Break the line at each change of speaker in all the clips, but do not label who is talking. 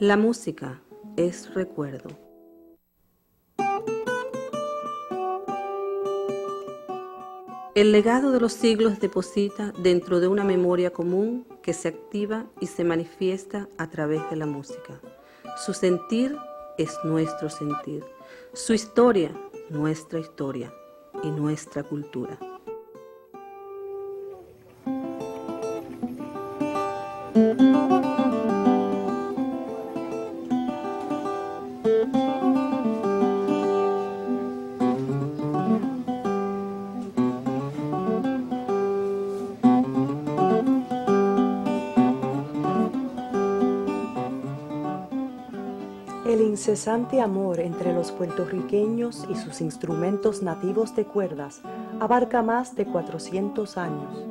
La música es recuerdo. El legado de los siglos deposita dentro de una memoria común que se activa y se manifiesta a través de la música. Su sentir es nuestro sentir, su historia, nuestra historia y nuestra cultura.
El incesante amor entre los puertorriqueños y sus instrumentos nativos de cuerdas abarca más de 400 años.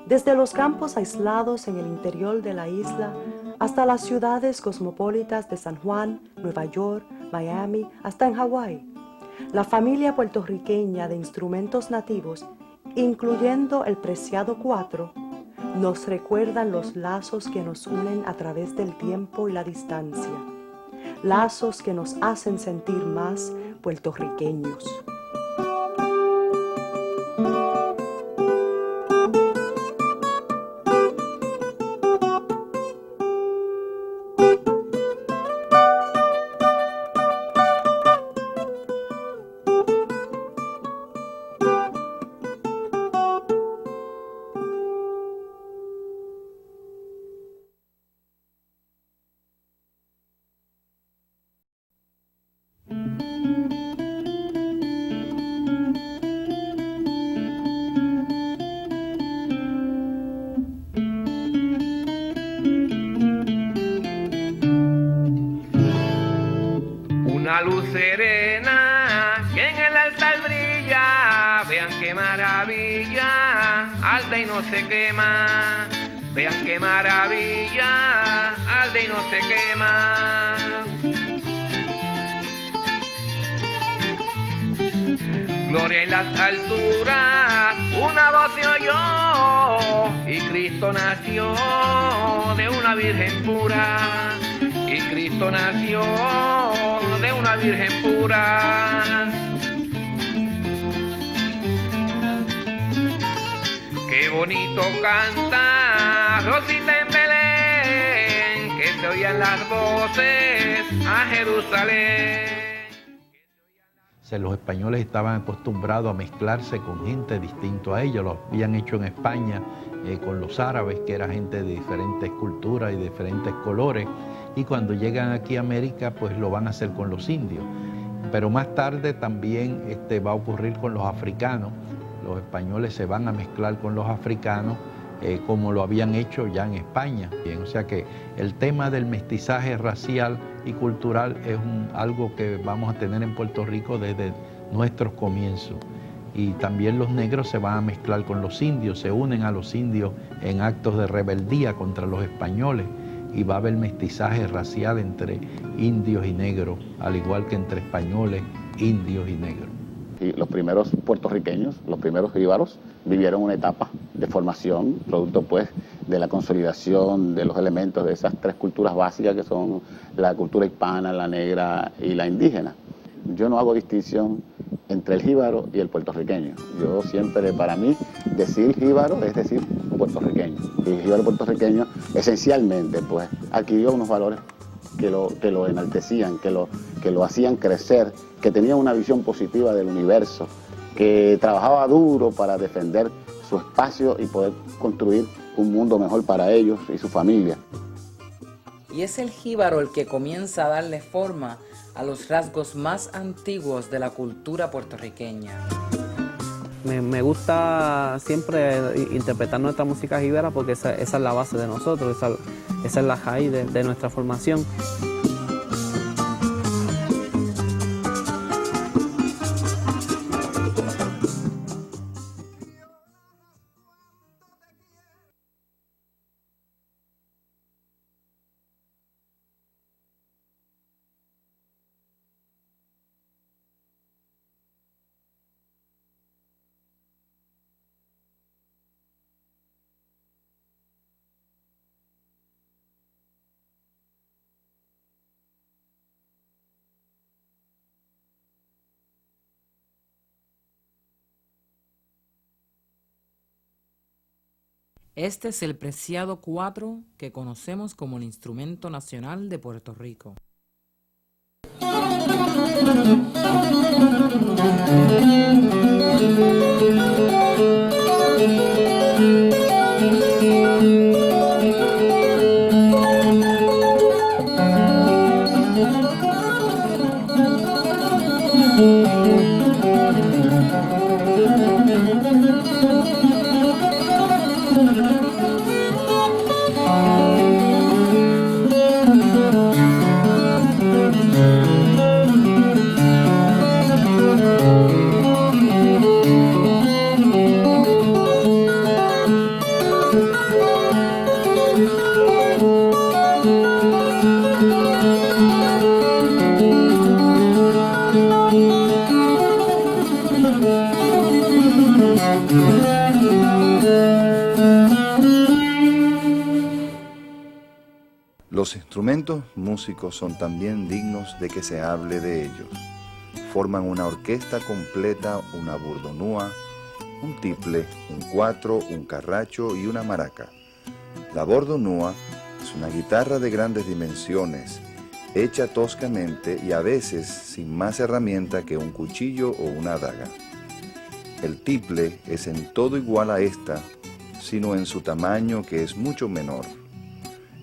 Desde los campos aislados en el interior de la isla hasta las ciudades cosmopolitas de San Juan, Nueva York, Miami, hasta en Hawái, la familia puertorriqueña de instrumentos nativos, incluyendo el preciado cuatro, nos recuerdan los lazos que nos unen a través del tiempo y la distancia. Lazos que nos hacen sentir más puertorriqueños.
Una luz serena que en el altar brilla, vean qué maravilla, arde y no se quema. Vean qué maravilla, arde y no se quema. Gloria en las alturas, una voz se oyó, y Cristo nació de una virgen pura. Y Cristo nació de una virgen pura. Qué bonito canta Rosita en Belén, que se oían las voces a Jerusalén.
Los españoles estaban acostumbrados a mezclarse con gente distinta a ellos. Lo habían hecho en España con los árabes, que era gente de diferentes culturas y diferentes colores. Y cuando llegan aquí a América, pues lo van a hacer con los indios. Pero más tarde también va a ocurrir con los africanos. Los españoles se van a mezclar con los africanos, como lo habían hecho ya en España. Bien, o sea que el tema del mestizaje racial y cultural es algo que vamos a tener en Puerto Rico desde nuestros comienzos. Y también los negros se van a mezclar con los indios, se unen a los indios en actos de rebeldía contra los españoles. Y va a haber mestizaje racial entre indios y negros, al igual que entre españoles, indios y negros.
Y los primeros puertorriqueños, los primeros jíbaros, vivieron una etapa de formación, producto pues de la consolidación de los elementos de esas tres culturas básicas que son la cultura hispana, la negra y la indígena. Yo no hago distinción entre el jíbaro y el puertorriqueño. Yo siempre, para mí, decir jíbaro es decir puertorriqueño. Y el jíbaro puertorriqueño esencialmente pues adquirió unos valores que lo enaltecían, que lo hacían crecer, que tenía una visión positiva del universo, que trabajaba duro para defender su espacio y poder construir un mundo mejor para ellos y su familia.
y es el jíbaro el que comienza a darle forma a los rasgos más antiguos de la cultura puertorriqueña.
Me gusta siempre interpretar nuestra música jíbara porque esa es la base de nosotros, esa es la raíz de nuestra formación.
Este es el preciado cuatro que conocemos como el instrumento nacional de Puerto Rico.
Los instrumentos músicos son también dignos de que se hable de ellos. Forman una orquesta completa, una bordonúa, un tiple, un cuatro, un carracho y una maraca. La bordonúa es una guitarra de grandes dimensiones, hecha toscamente y a veces sin más herramienta que un cuchillo o una daga. El tiple es en todo igual a esta, sino en su tamaño que es mucho menor.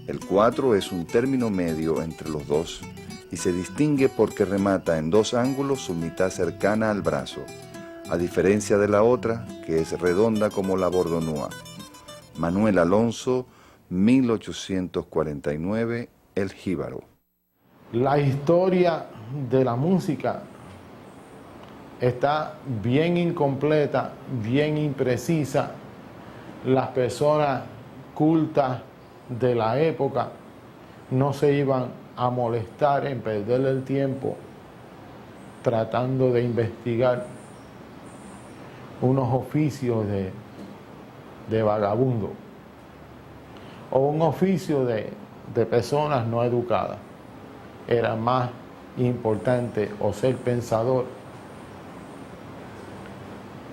El cuatro es un término medio entre los dos y se distingue porque remata en dos ángulos su mitad cercana al brazo, a diferencia de la otra, que es redonda como la bordonúa. Manuel Alonso, 1849, El Jíbaro.
La historia de la música está bien incompleta, bien imprecisa. Las personas cultas de la época no se iban a molestar en perder el tiempo tratando de investigar unos oficios de vagabundo o un oficio de personas no educadas. Era más importante o ser pensador,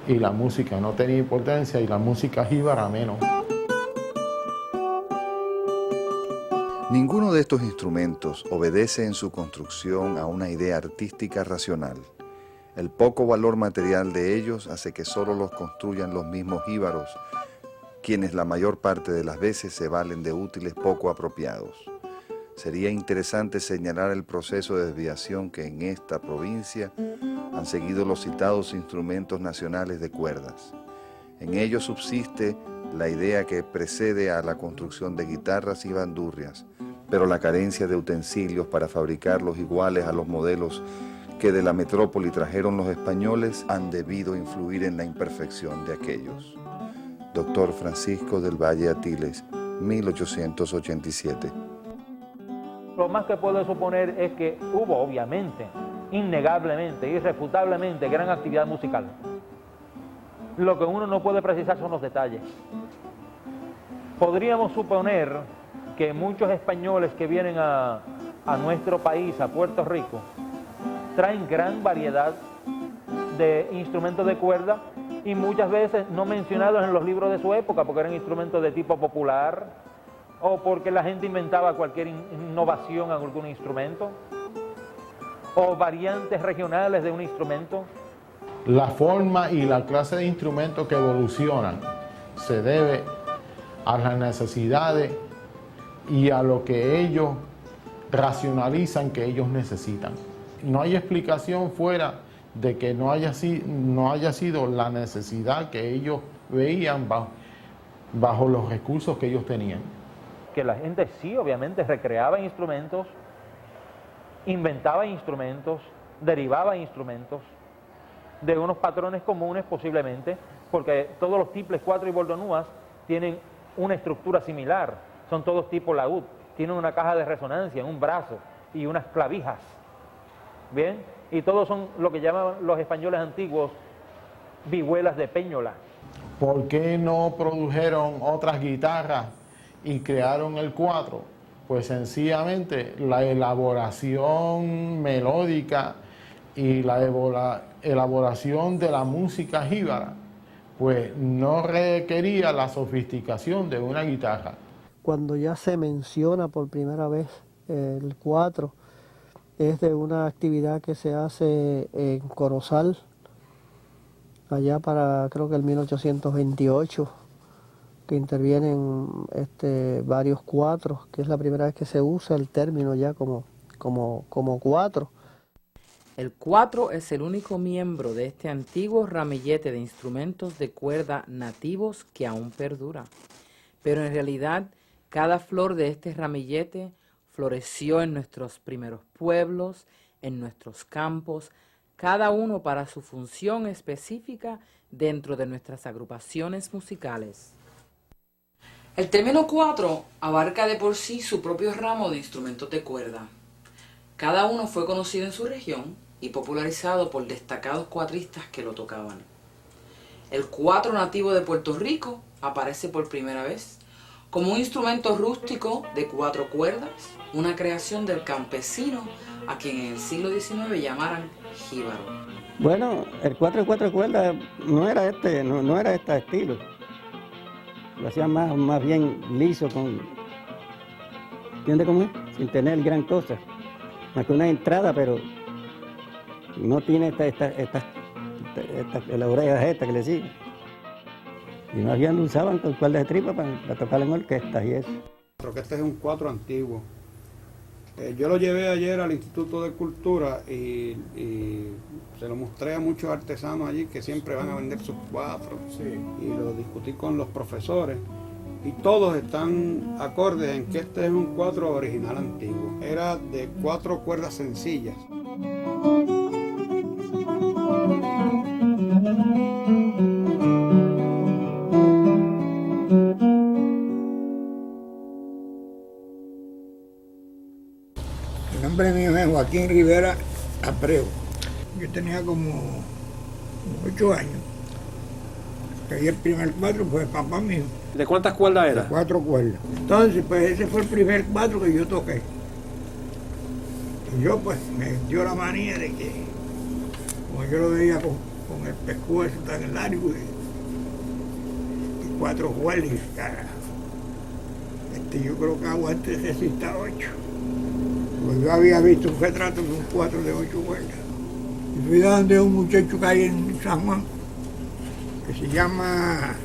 y la música no tenía importancia, y la música jíbara menos.
Ninguno de estos instrumentos obedece en su construcción a una idea artística racional. El poco valor material de ellos hace que solo los construyan los mismos jíbaros, quienes la mayor parte de las veces se valen de útiles poco apropiados. Sería interesante señalar el proceso de desviación que en esta provincia han seguido los citados instrumentos nacionales de cuerdas. En ellos subsiste la idea que precede a la construcción de guitarras y bandurrias, pero la carencia de utensilios para fabricarlos iguales a los modelos que de la metrópoli trajeron los españoles han debido influir en la imperfección de aquellos. Dr. Francisco del Valle Atiles, 1887.
Lo más que puedo suponer es que hubo, obviamente, innegablemente, irrefutablemente, gran actividad musical. Lo que uno no puede precisar son los detalles. Podríamos suponer que muchos españoles que vienen a nuestro país, a Puerto Rico, traen gran variedad de instrumentos de cuerda y muchas veces no mencionados en los libros de su época porque eran instrumentos de tipo popular o porque la gente inventaba cualquier innovación en algún instrumento o variantes regionales de un instrumento.
La forma y la clase de instrumentos que evolucionan se debe a las necesidades y a lo que ellos racionalizan que ellos necesitan. No hay explicación fuera de que no haya sido la necesidad que ellos veían bajo los recursos que ellos tenían.
Que la gente sí, obviamente, recreaba instrumentos, inventaba instrumentos, derivaba instrumentos de unos patrones comunes posiblemente, porque todos los tiples 4 y bordonúas tienen una estructura similar, son todos tipo laúd, tienen una caja de resonancia, un brazo y unas clavijas, ¿bien? Y todos son lo que llaman los españoles antiguos vihuelas de péñola.
¿Por qué no produjeron otras guitarras y crearon el 4? Pues sencillamente la elaboración melódica y la elaboración de la música jíbara, pues no requería la sofisticación de una guitarra.
Cuando ya se menciona por primera vez el 4, es de una actividad que se hace en Corozal, allá para creo que el 1828, que intervienen varios cuatros, que es la primera vez que se usa el término ya como 4.
El 4 es el único miembro de este antiguo ramillete de instrumentos de cuerda nativos que aún perdura. Pero en realidad, cada flor de este ramillete floreció en nuestros primeros pueblos, en nuestros campos, cada uno para su función específica dentro de nuestras agrupaciones musicales. El término 4 abarca de por sí su propio ramo de instrumentos de cuerda. Cada uno fue conocido en su región y popularizado por destacados cuatristas que lo tocaban. El 4 nativo de Puerto Rico aparece por primera vez como un instrumento rústico de 4 cuerdas, una creación del campesino a quien en el siglo XIX llamaran jíbaro.
Bueno, el 4 de 4 cuerdas no era este estilo. Lo hacían más bien liso, ¿entiendes cómo es? Sin tener gran cosa. Más que una entrada, pero no tiene las orejas estas que le siguen. Y más bien lo usaban con cuerdas de tripa para tocar en orquestas y eso.
Creo que este es un 4 antiguo. Yo lo llevé ayer al Instituto de Cultura y se lo mostré a muchos artesanos allí que siempre van a vender sus 4. Sí. Y lo discutí con los profesores y todos están acordes en que este es un 4 original antiguo. Era de 4 cuerdas sencillas.
El nombre mío es Joaquín Rivera Abreu. Yo tenía como 8 años. Y el primer 4 fue papá mío.
¿De cuántas cuerdas era?
De 4 cuerdas. Entonces, pues ese fue el primer 4 que yo toqué. Y yo pues me dio la manía de que, como yo lo veía con el pescuezo tan largo y 4 cuerdas, yo creo que aguante necesita 8. Pues yo había visto un retrato de un 4 de 8 cuerdas. Y fui donde un muchacho que hay en San Juan, que se llama,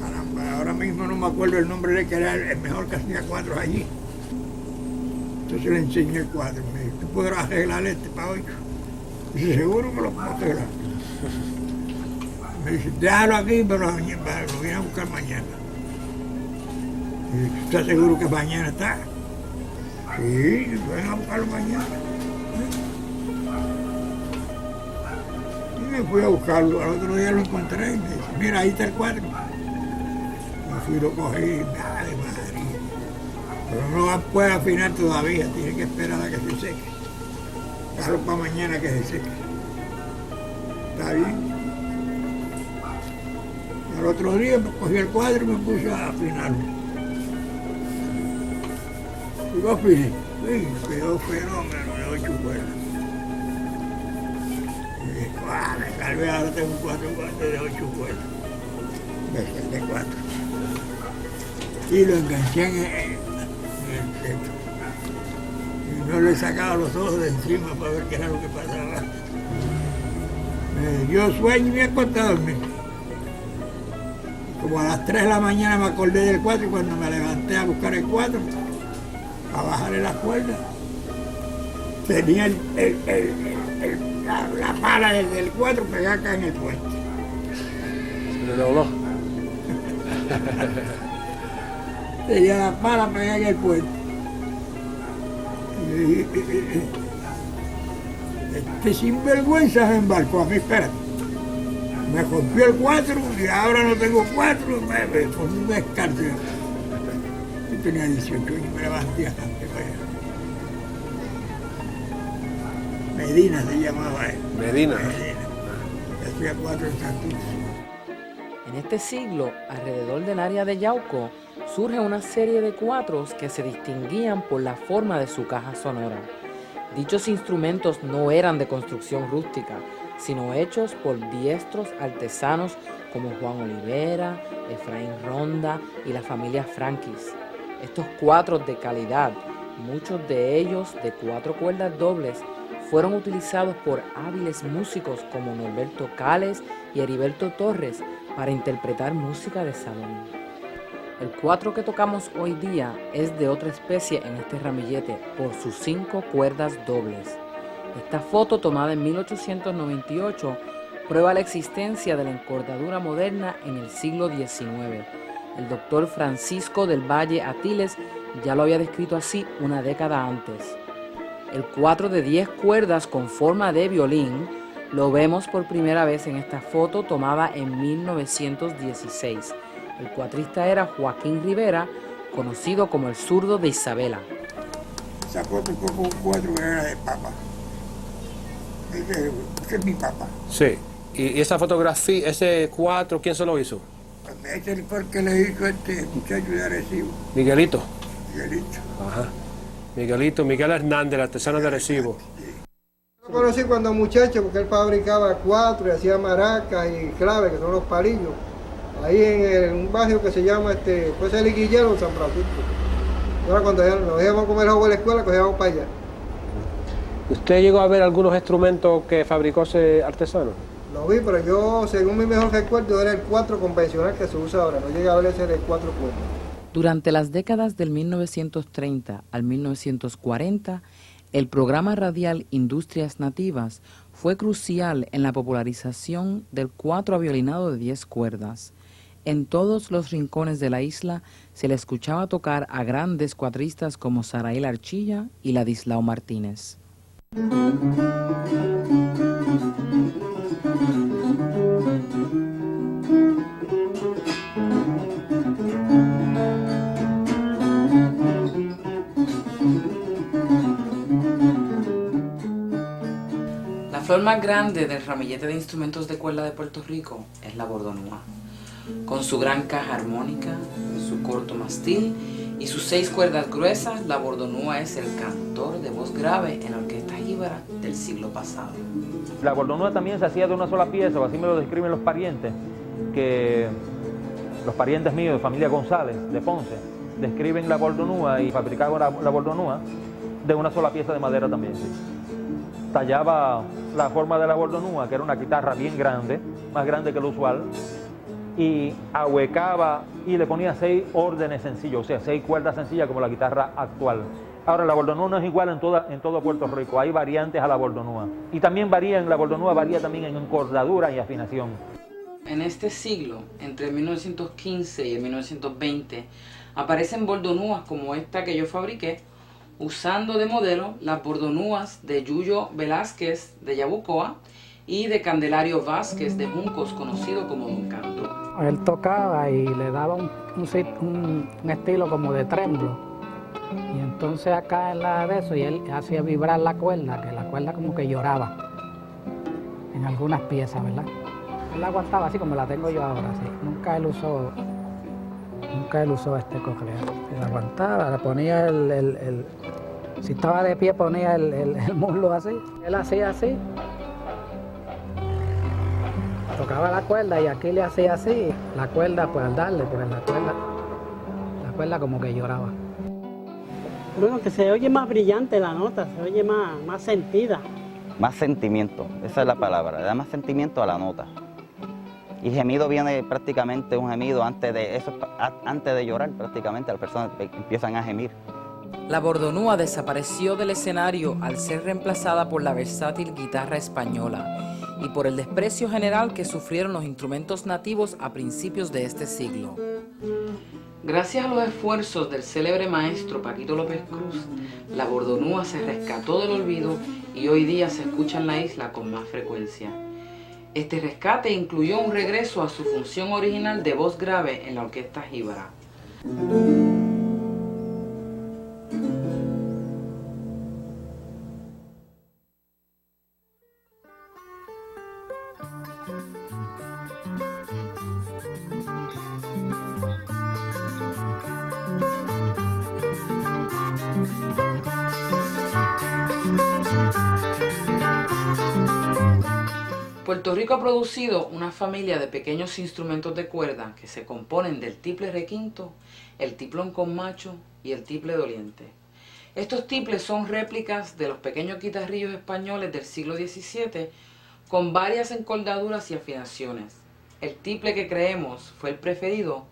caramba, ahora mismo no me acuerdo el nombre de que era el mejor que hacía 4 allí. Entonces le enseñé el 4, me dijo, ¿tú podrás arreglar para 8? Dice, seguro que lo puedo arreglar. Me dice, déjalo aquí, pero lo voy a buscar mañana. Y dice, ¿estás seguro que mañana está? Sí, ven a buscarlo mañana. Y me fui a buscarlo, al otro día lo encontré y me dice, mira, ahí está el 4. Me fui y lo cogí, de María. Pero no puede afinar todavía, tiene que esperar a que se seque. Déjalo para mañana que se seque. Está bien. Y al otro día me cogí el 4 y me puse a afinarlo. Y lo afiné. Sí, quedó fenómeno de 8 cuerdas. Y dije, me salvé, ahora tengo 4 cuerdas de 8 cuerdas. De 4. Y lo enganché en el techo. Y no le sacaba los ojos de encima para ver qué era lo que pasaba. Me dio sueño y me acosté a dormir. Como a las 3 de la mañana me acordé del 4 y cuando me levanté a buscar el 4, para bajarle la cuerda, tenía la pala del 4 pegada acá en el puente.
Se le dobló.
Tenía la pala pegada en el puente. Este sinvergüenza me embarcó a mí, espérate. Me rompió el 4 y ahora no tengo 4, me pone un descarte. Yo tenía 18 años, me levanté a Medina se llamaba él.
Medina.
Hacía 4 estatutos.
En este siglo, alrededor del área de Yauco, surge una serie de cuatros que se distinguían por la forma de su caja sonora. Dichos instrumentos no eran de construcción rústica, sino hechos por diestros artesanos como Juan Olivera, Efraín Ronda y la familia Frankis. Estos cuatros de calidad, muchos de ellos de 4 cuerdas dobles, fueron utilizados por hábiles músicos como Norberto Cales y Heriberto Torres para interpretar música de salón. El 4 que tocamos hoy día es de otra especie en este ramillete por sus 5 cuerdas dobles. Esta foto, tomada en 1898, prueba la existencia de la encordadura moderna en el siglo XIX. El doctor Francisco del Valle Atiles ya lo había descrito así una década antes. El 4 de 10 cuerdas con forma de violín lo vemos por primera vez en esta foto tomada en 1916. El cuatrista era Joaquín Rivera, conocido como el zurdo de Isabela.
Esa foto fue con un 4 que era de papa. Ese es mi papá.
Sí. ¿Y esa fotografía, ese 4, quién se lo hizo?
Ese fue el que le hizo este muchacho de Arecibo.
Miguelito.
Miguelito.
Ajá. Miguelito, Miguel Hernández, el artesano de Arecibo.
Lo conocí cuando muchacho porque él fabricaba 4 y hacía maracas y claves, que son los palillos. Ahí en un barrio que se llama, pues el Guillero, San Francisco. Ahora cuando nos íbamos a comer agua en la escuela, cogíamos para allá.
¿Usted llegó a ver algunos instrumentos que fabricó ese artesano?
Lo vi, pero yo, según mi mejor recuerdo, era el 4 convencional que se usa ahora. No llegué a ver ese de 4 cuerdas.
Durante las décadas del 1930 al 1940, el programa radial Industrias Nativas fue crucial en la popularización del 4 aviolinado de 10 cuerdas. En todos los rincones de la isla se le escuchaba tocar a grandes cuatristas como Saraí Archilla y Ladislao Martínez. La flor más grande del ramillete de instrumentos de cuerda de Puerto Rico es la bordonúa. Con su gran caja armónica, su corto mastil y sus 6 cuerdas gruesas, la bordonúa es el cantor de voz grave en orquesta jíbara del siglo pasado.
La bordonúa también se hacía de una sola pieza, o así me lo describen los parientes, que los parientes míos de familia González de Ponce describen la bordonúa y fabricaban la bordonúa de una sola pieza de madera también. Sí. Tallaba la forma de la bordonúa, que era una guitarra bien grande, más grande que lo usual, y ahuecaba y le ponía 6 órdenes sencillos, o sea, 6 cuerdas sencillas como la guitarra actual. Ahora, la bordonúa no es igual en todo Puerto Rico, hay variantes a la bordonúa. Y también la bordonúa varía también en encordadura y afinación.
En este siglo, entre el 1915 y el 1920, aparecen bordonúas como esta que yo fabriqué, usando de modelo las bordonúas de Yuyo Velázquez de Yabucoa y de Candelario Vázquez de Juncos, conocido como Don Canto.
Él tocaba y le daba un estilo como de tremblo. Y entonces acá en la de eso, y él hacía vibrar la cuerda, que la cuerda como que lloraba en algunas piezas, ¿verdad? Él la aguantaba así como la tengo yo ahora, sí. Nunca él usó este cochlea. Él aguantaba, le ponía si estaba de pie ponía el muslo así. Él hacía así. Tocaba la cuerda y aquí le hacía así. La cuerda, pues al darle, pues la cuerda como que lloraba.
Bueno, que se oye más brillante la nota, se oye más sentida.
Más sentimiento, esa es la palabra, le da más sentimiento a la nota. Y gemido viene prácticamente un gemido antes de llorar, prácticamente las personas empiezan a gemir.
La bordonúa desapareció del escenario al ser reemplazada por la versátil guitarra española y por el desprecio general que sufrieron los instrumentos nativos a principios de este siglo. Gracias a los esfuerzos del célebre maestro Paquito López Cruz, la bordonúa se rescató del olvido y hoy día se escucha en la isla con más frecuencia. Este rescate incluyó un regreso a su función original de voz grave en la orquesta jíbara. Puerto Rico ha producido una familia de pequeños instrumentos de cuerda que se componen del tiple requinto, el tiplón con macho y el tiple doliente. Estos tiples son réplicas de los pequeños guitarrillos españoles del siglo XVII con varias encordaduras y afinaciones. El tiple que creemos fue el preferido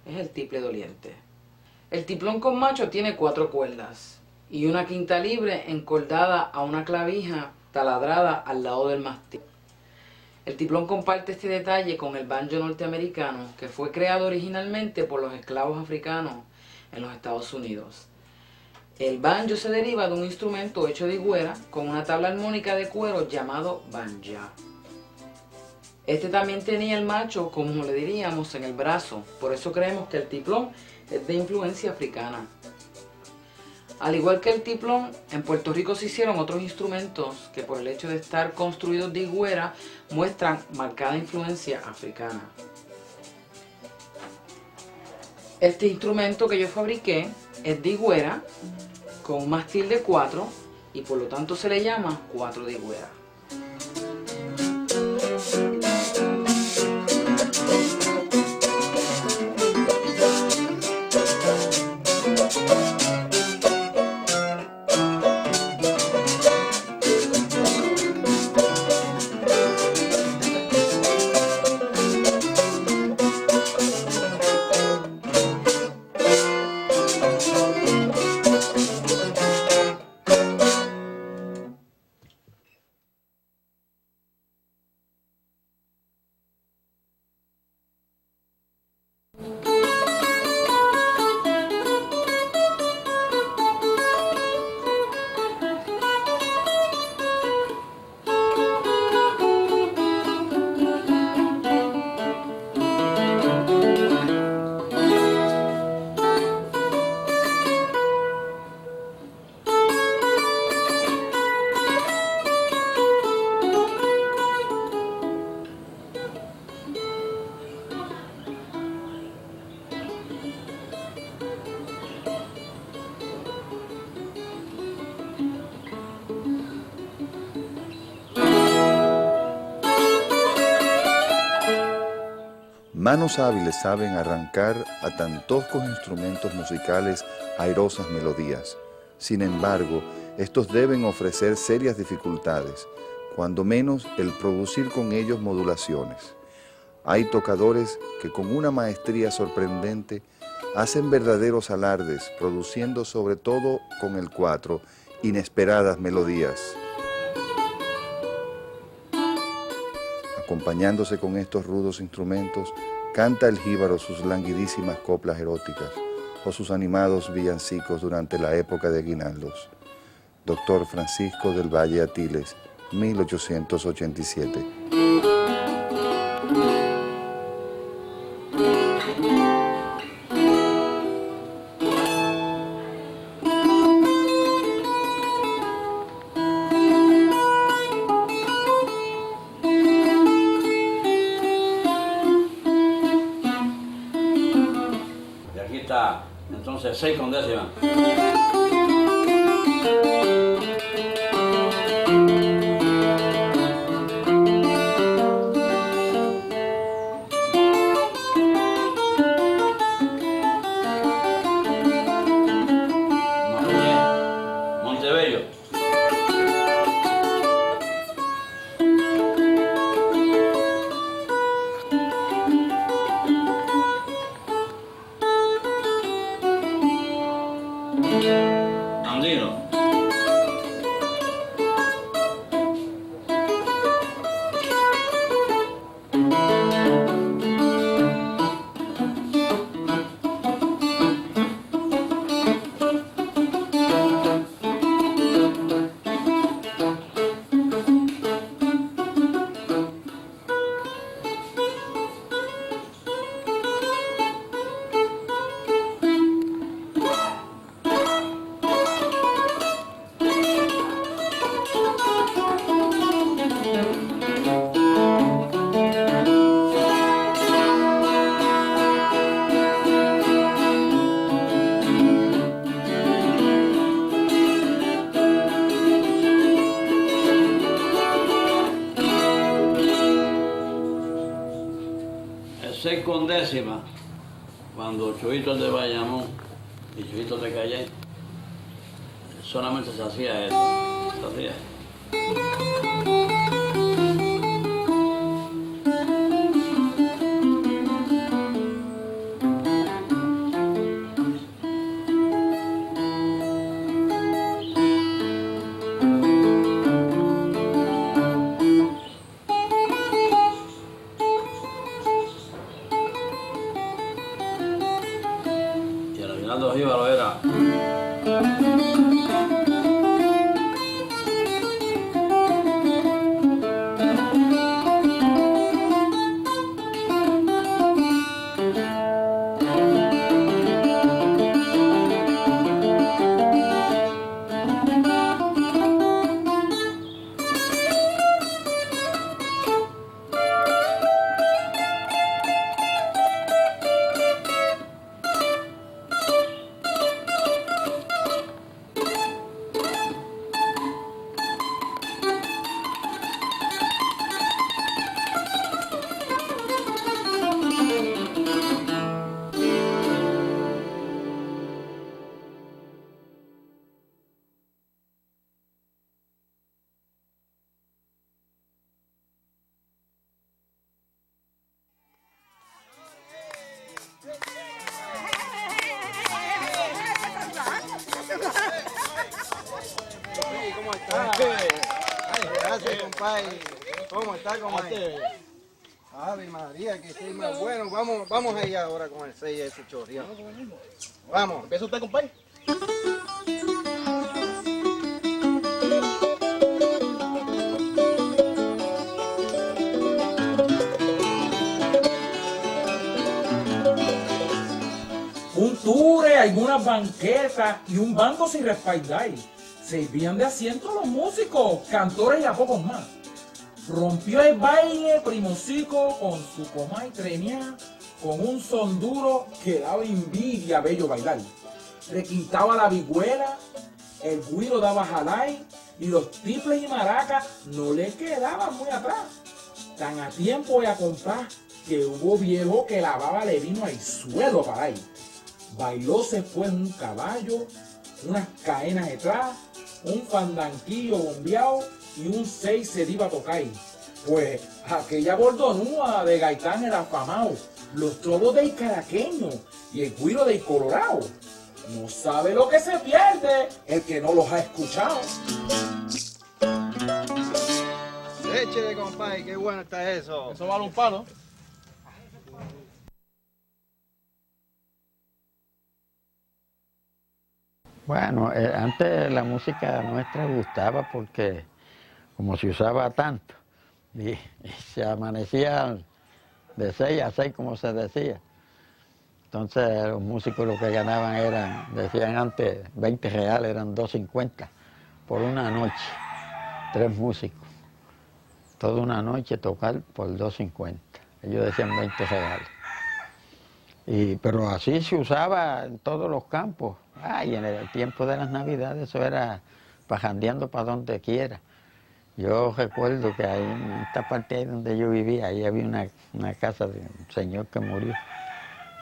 es el tiple doliente. El tiplón con macho tiene 4 cuerdas y una quinta libre encordada a una clavija taladrada al lado del mástil. El tiplón comparte este detalle con el banjo norteamericano, que fue creado originalmente por los esclavos africanos en los Estados Unidos. El banjo se deriva de un instrumento hecho de higuera con una tabla armónica de cuero llamado banja. Este también tenía el macho, como le diríamos, en el brazo, por eso creemos que el tiplón es de influencia africana. Al igual que el tiplón, en Puerto Rico se hicieron otros instrumentos que por el hecho de estar construidos de higuera muestran marcada influencia africana. Este instrumento que yo fabriqué es de higuera con un mástil de 4 y por lo tanto se le llama 4 de higuera.
Manos hábiles saben arrancar a tan toscos instrumentos musicales airosas melodías. Sin embargo, estos deben ofrecer serias dificultades, cuando menos el producir con ellos modulaciones. Hay tocadores que con una maestría sorprendente hacen verdaderos alardes, produciendo sobre todo con el 4 inesperadas melodías. Acompañándose con estos rudos instrumentos, canta el jíbaro sus languidísimas coplas eróticas o sus animados villancicos durante la época de aguinaldos. Dr. Francisco del Valle Atiles, 1887.
Entonces 6 con décima. Montebello. 6 con décima, cuando Chuito de Bayamón y Chuito de Calle, solamente se hacía esto. Se hacía. Y el Aguinaldo Jíbaro era.
¿Cómo está? Ay, gracias, compadre. ¿Cómo está, compadre? Ave María, que estoy más bueno. Vamos allá ahora con el 6 ese chorreado. Vamos. ¿Empieza usted, compadre?
Un ture, algunas banquetas y un banco sin respaldar. Servían de asiento los músicos, cantores y a pocos más. Rompió el baile Primosico con su coma y treña, con un son duro que daba envidia a bello bailar. Requintaba la vigüera, el güiro daba jalay y los tiples y maracas no le quedaban muy atrás. Tan a tiempo y a compás que hubo viejo que lavaba le vino al suelo para ahí. Bailóse pues un caballo, unas caenas detrás, un fandanquillo bombeado y un 6 se iba a tocar. Pues aquella bordonúa de Gaitán era afamado, los trovos del caraqueño y el güiro del colorado. No sabe lo que se pierde el que no los ha escuchado.
Échale, compadre, qué bueno está eso.
Eso vale un palo.
Bueno, antes la música nuestra gustaba porque como se usaba tanto y se amanecía de 6 a 6 como se decía. Entonces los músicos lo que ganaban eran, decían antes, 20 reales, eran 2.50 por una noche, 3 músicos. Toda una noche tocar por 2.50. Ellos decían 20 reales. Pero así se usaba en todos los campos. Y en el tiempo de las Navidades eso era pajandeando para donde quiera. Yo recuerdo que ahí en esta parte ahí donde yo vivía, ahí había una casa de un señor que murió.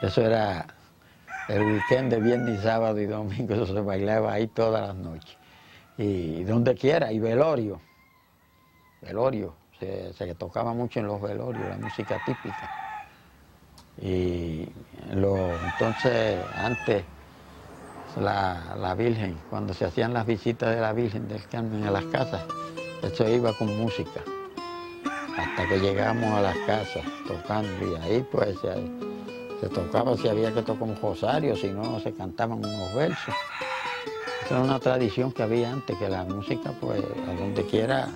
Eso era el weekend de viernes, sábado y domingo, eso se bailaba ahí todas las noches. Y donde quiera, y velorio. Se tocaba mucho en los velorios, la música típica. Y entonces antes la Virgen, cuando se hacían las visitas de la Virgen del Carmen a las casas, eso iba con música, hasta que llegamos a las casas tocando, y ahí pues se tocaba si había que tocar un rosario, si no se cantaban unos versos. Esa era una tradición que había antes, que la música pues a donde quiera,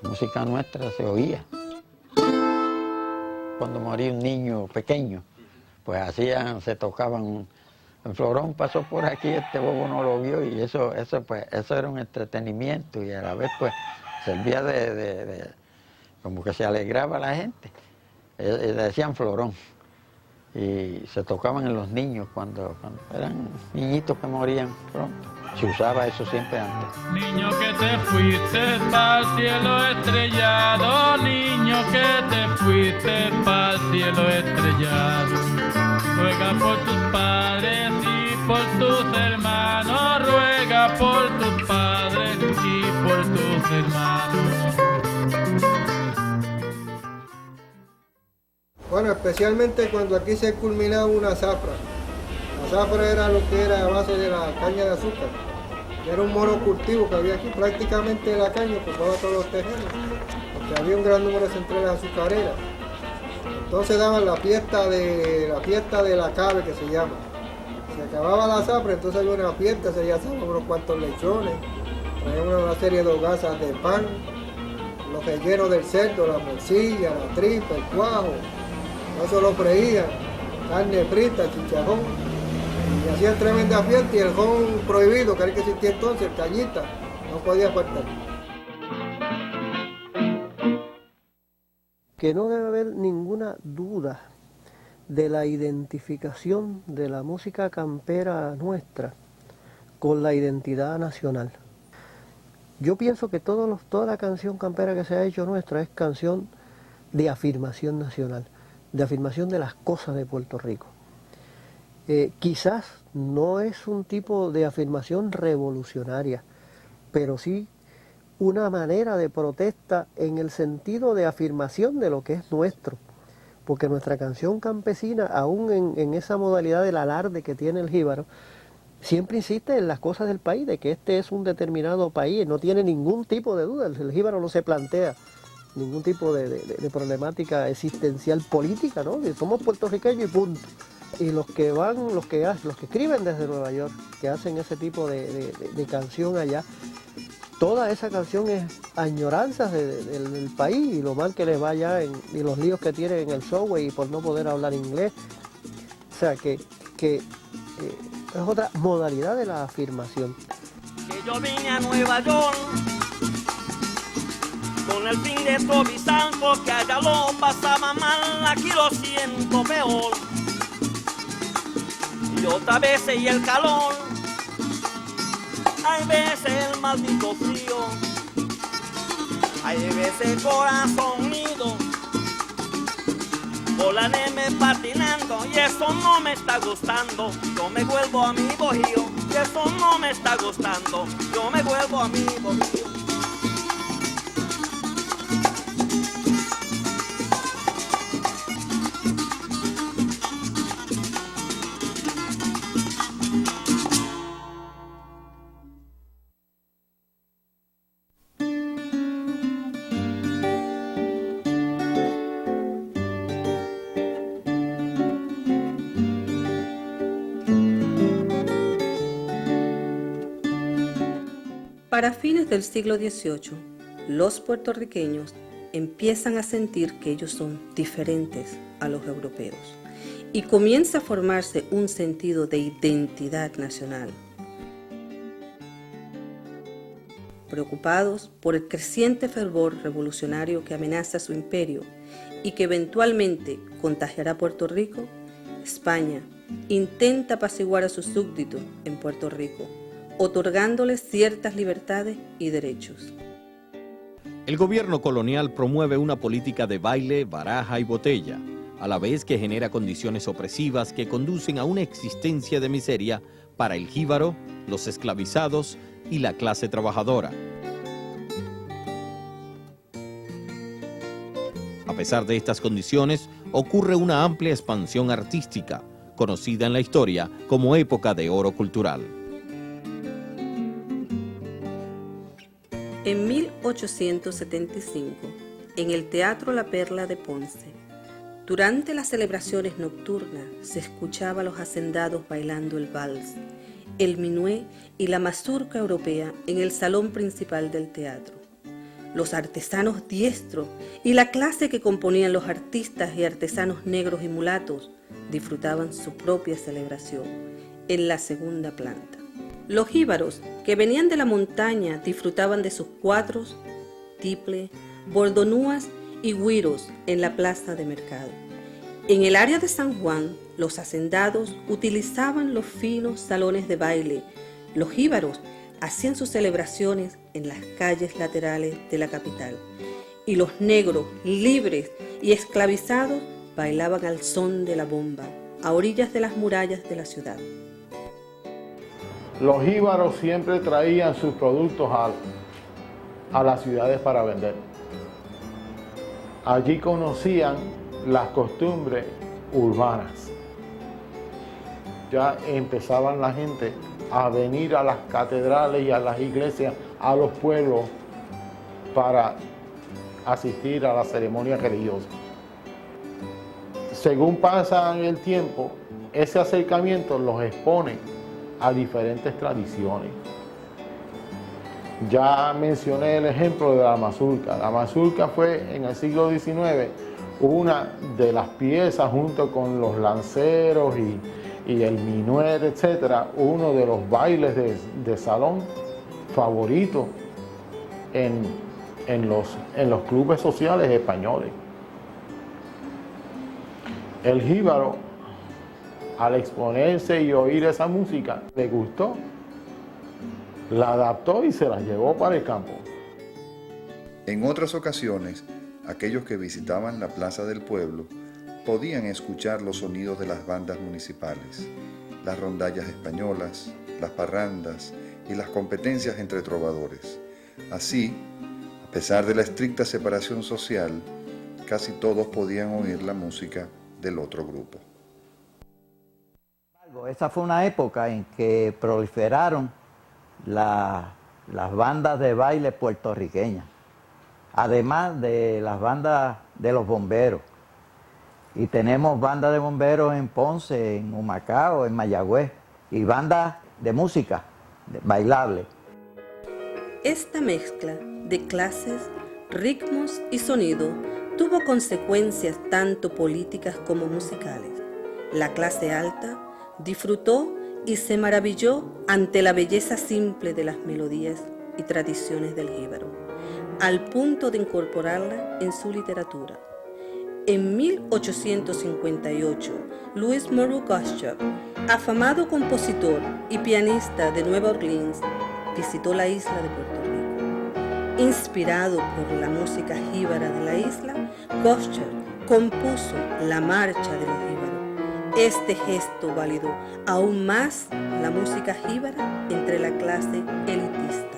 la música nuestra se oía. Cuando moría un niño pequeño, pues se tocaban, el florón pasó por aquí, este bobo no lo vio, y eso era un entretenimiento, y a la vez pues servía como que se alegraba la gente. Le decían florón, y se tocaban en los niños cuando eran niñitos que morían pronto. se usaba eso siempre antes.
Niño que te fuiste pa'l cielo estrellado, niño que te fuiste pa'l cielo estrellado. Ruega por tus padres y por tus hermanos, ruega por tus padres y por tus hermanos.
Bueno, especialmente cuando aquí se culminaba una zafra. La zafra era lo que era a base de la caña de azúcar. Era un monocultivo que había aquí, prácticamente la caña ocupaba todos los terrenos, porque había un gran número de centrales azucareras. Entonces daban la fiesta de la cabe, que se llama. Se acababa la zafra, entonces había una fiesta, se asaban unos cuantos lechones, traían una serie de hogazas de pan, los rellenos del cerdo, la morcilla, la tripa, el cuajo, eso lo freían, carne frita, chicharrón, y hacían tremenda fiesta, y el ron prohibido, que era el que existía entonces, el cañita, no podía faltar. Que no debe haber ninguna duda de la identificación de la música campera nuestra con la identidad nacional. Yo pienso que toda la canción campera que se ha hecho nuestra es canción de afirmación nacional, de afirmación de las cosas de Puerto Rico. Quizás no es un tipo de afirmación revolucionaria, pero sí una manera de protesta en el sentido de afirmación de lo que es nuestro. Porque nuestra canción campesina, aún en esa modalidad del alarde que tiene el jíbaro, siempre insiste en las cosas del país, de que este es un determinado país, no tiene ningún tipo de duda, el jíbaro no se plantea ningún tipo de problemática existencial política, ¿no? Somos puertorriqueños y punto. Y los que escriben desde Nueva York, que hacen ese tipo de canción allá, toda esa canción es añoranzas del país y lo mal que les va allá y los líos que tienen en el subway y por no poder hablar inglés. O sea que es otra modalidad de la afirmación.
Que yo vine a Nueva York con el fin de suavizar, porque allá lo pasaba mal, aquí lo siento peor. Y otra vez y el calor, hay veces el maldito frío, hay veces corazón unido, volarme patinando y eso no me está gustando. Yo me vuelvo a mi bohío y eso no me está gustando. Yo me vuelvo a mi bohío.
Para fines del siglo XVIII, los puertorriqueños empiezan a sentir que ellos son diferentes a los europeos y comienza a formarse un sentido de identidad nacional. Preocupados por el creciente fervor revolucionario que amenaza su imperio y que eventualmente contagiará a Puerto Rico, España intenta apaciguar a sus súbditos en Puerto Rico, otorgándoles ciertas libertades y derechos.
El gobierno colonial promueve una política de baile, baraja y botella, a la vez que genera condiciones opresivas que conducen a una existencia de miseria para el jíbaro, los esclavizados y la clase trabajadora. A pesar de estas condiciones, ocurre una amplia expansión artística, conocida en la historia como época de oro cultural.
En 1875, en el Teatro La Perla de Ponce, durante las celebraciones nocturnas se escuchaba a los hacendados bailando el vals, el minué y la mazurca europea en el salón principal del teatro. Los artesanos diestros y la clase que componían los artistas y artesanos negros y mulatos disfrutaban su propia celebración en la segunda planta. Los jíbaros que venían de la montaña disfrutaban de sus cuatros, tiples, bordonúas y güiros en la plaza de mercado. En el área de San Juan, los hacendados utilizaban los finos salones de baile Los jíbaros hacían sus celebraciones en las calles laterales de la capital y los negros, libres y esclavizados, bailaban al son de la bomba a orillas de las murallas de la ciudad.
Los jíbaros siempre traían sus productos a las ciudades para vender. Allí conocían las costumbres urbanas. Ya empezaban la gente a venir a las catedrales y a las iglesias, a los pueblos, para asistir a la ceremonia religiosa. Según pasa el tiempo, ese acercamiento los expone a diferentes tradiciones. Ya mencioné el ejemplo de la mazurca. La mazurca fue en el siglo XIX una de las piezas, junto con los lanceros y el minuet, etcétera, uno de los bailes de salón favoritos en los clubes sociales españoles. El jíbaro, al exponerse y oír esa música, le gustó, la adaptó y se la llevó para el campo.
En otras ocasiones, aquellos que visitaban la plaza del pueblo podían escuchar los sonidos de las bandas municipales, las rondallas españolas, las parrandas y las competencias entre trovadores. Así, a pesar de la estricta separación social, casi todos podían oír la música del otro grupo.
Esa fue una época en que proliferaron las bandas de baile puertorriqueñas, además de las bandas de los bomberos. Y tenemos bandas de bomberos en Ponce, en Humacao, en Mayagüez, y bandas de música bailable.
Esta mezcla de clases, ritmos y sonido tuvo consecuencias tanto políticas como musicales. La clase alta disfrutó y se maravilló ante la belleza simple de las melodías y tradiciones del jíbaro, al punto de incorporarla en su literatura. En 1858, Louis Moreau Gottschalk, afamado compositor y pianista de Nueva Orleans, visitó la isla de Puerto Rico. Inspirado por la música jíbara de la isla, Gottschalk compuso la Marcha de los Jíbaros. Este gesto validó aún más la música jíbara entre la clase elitista.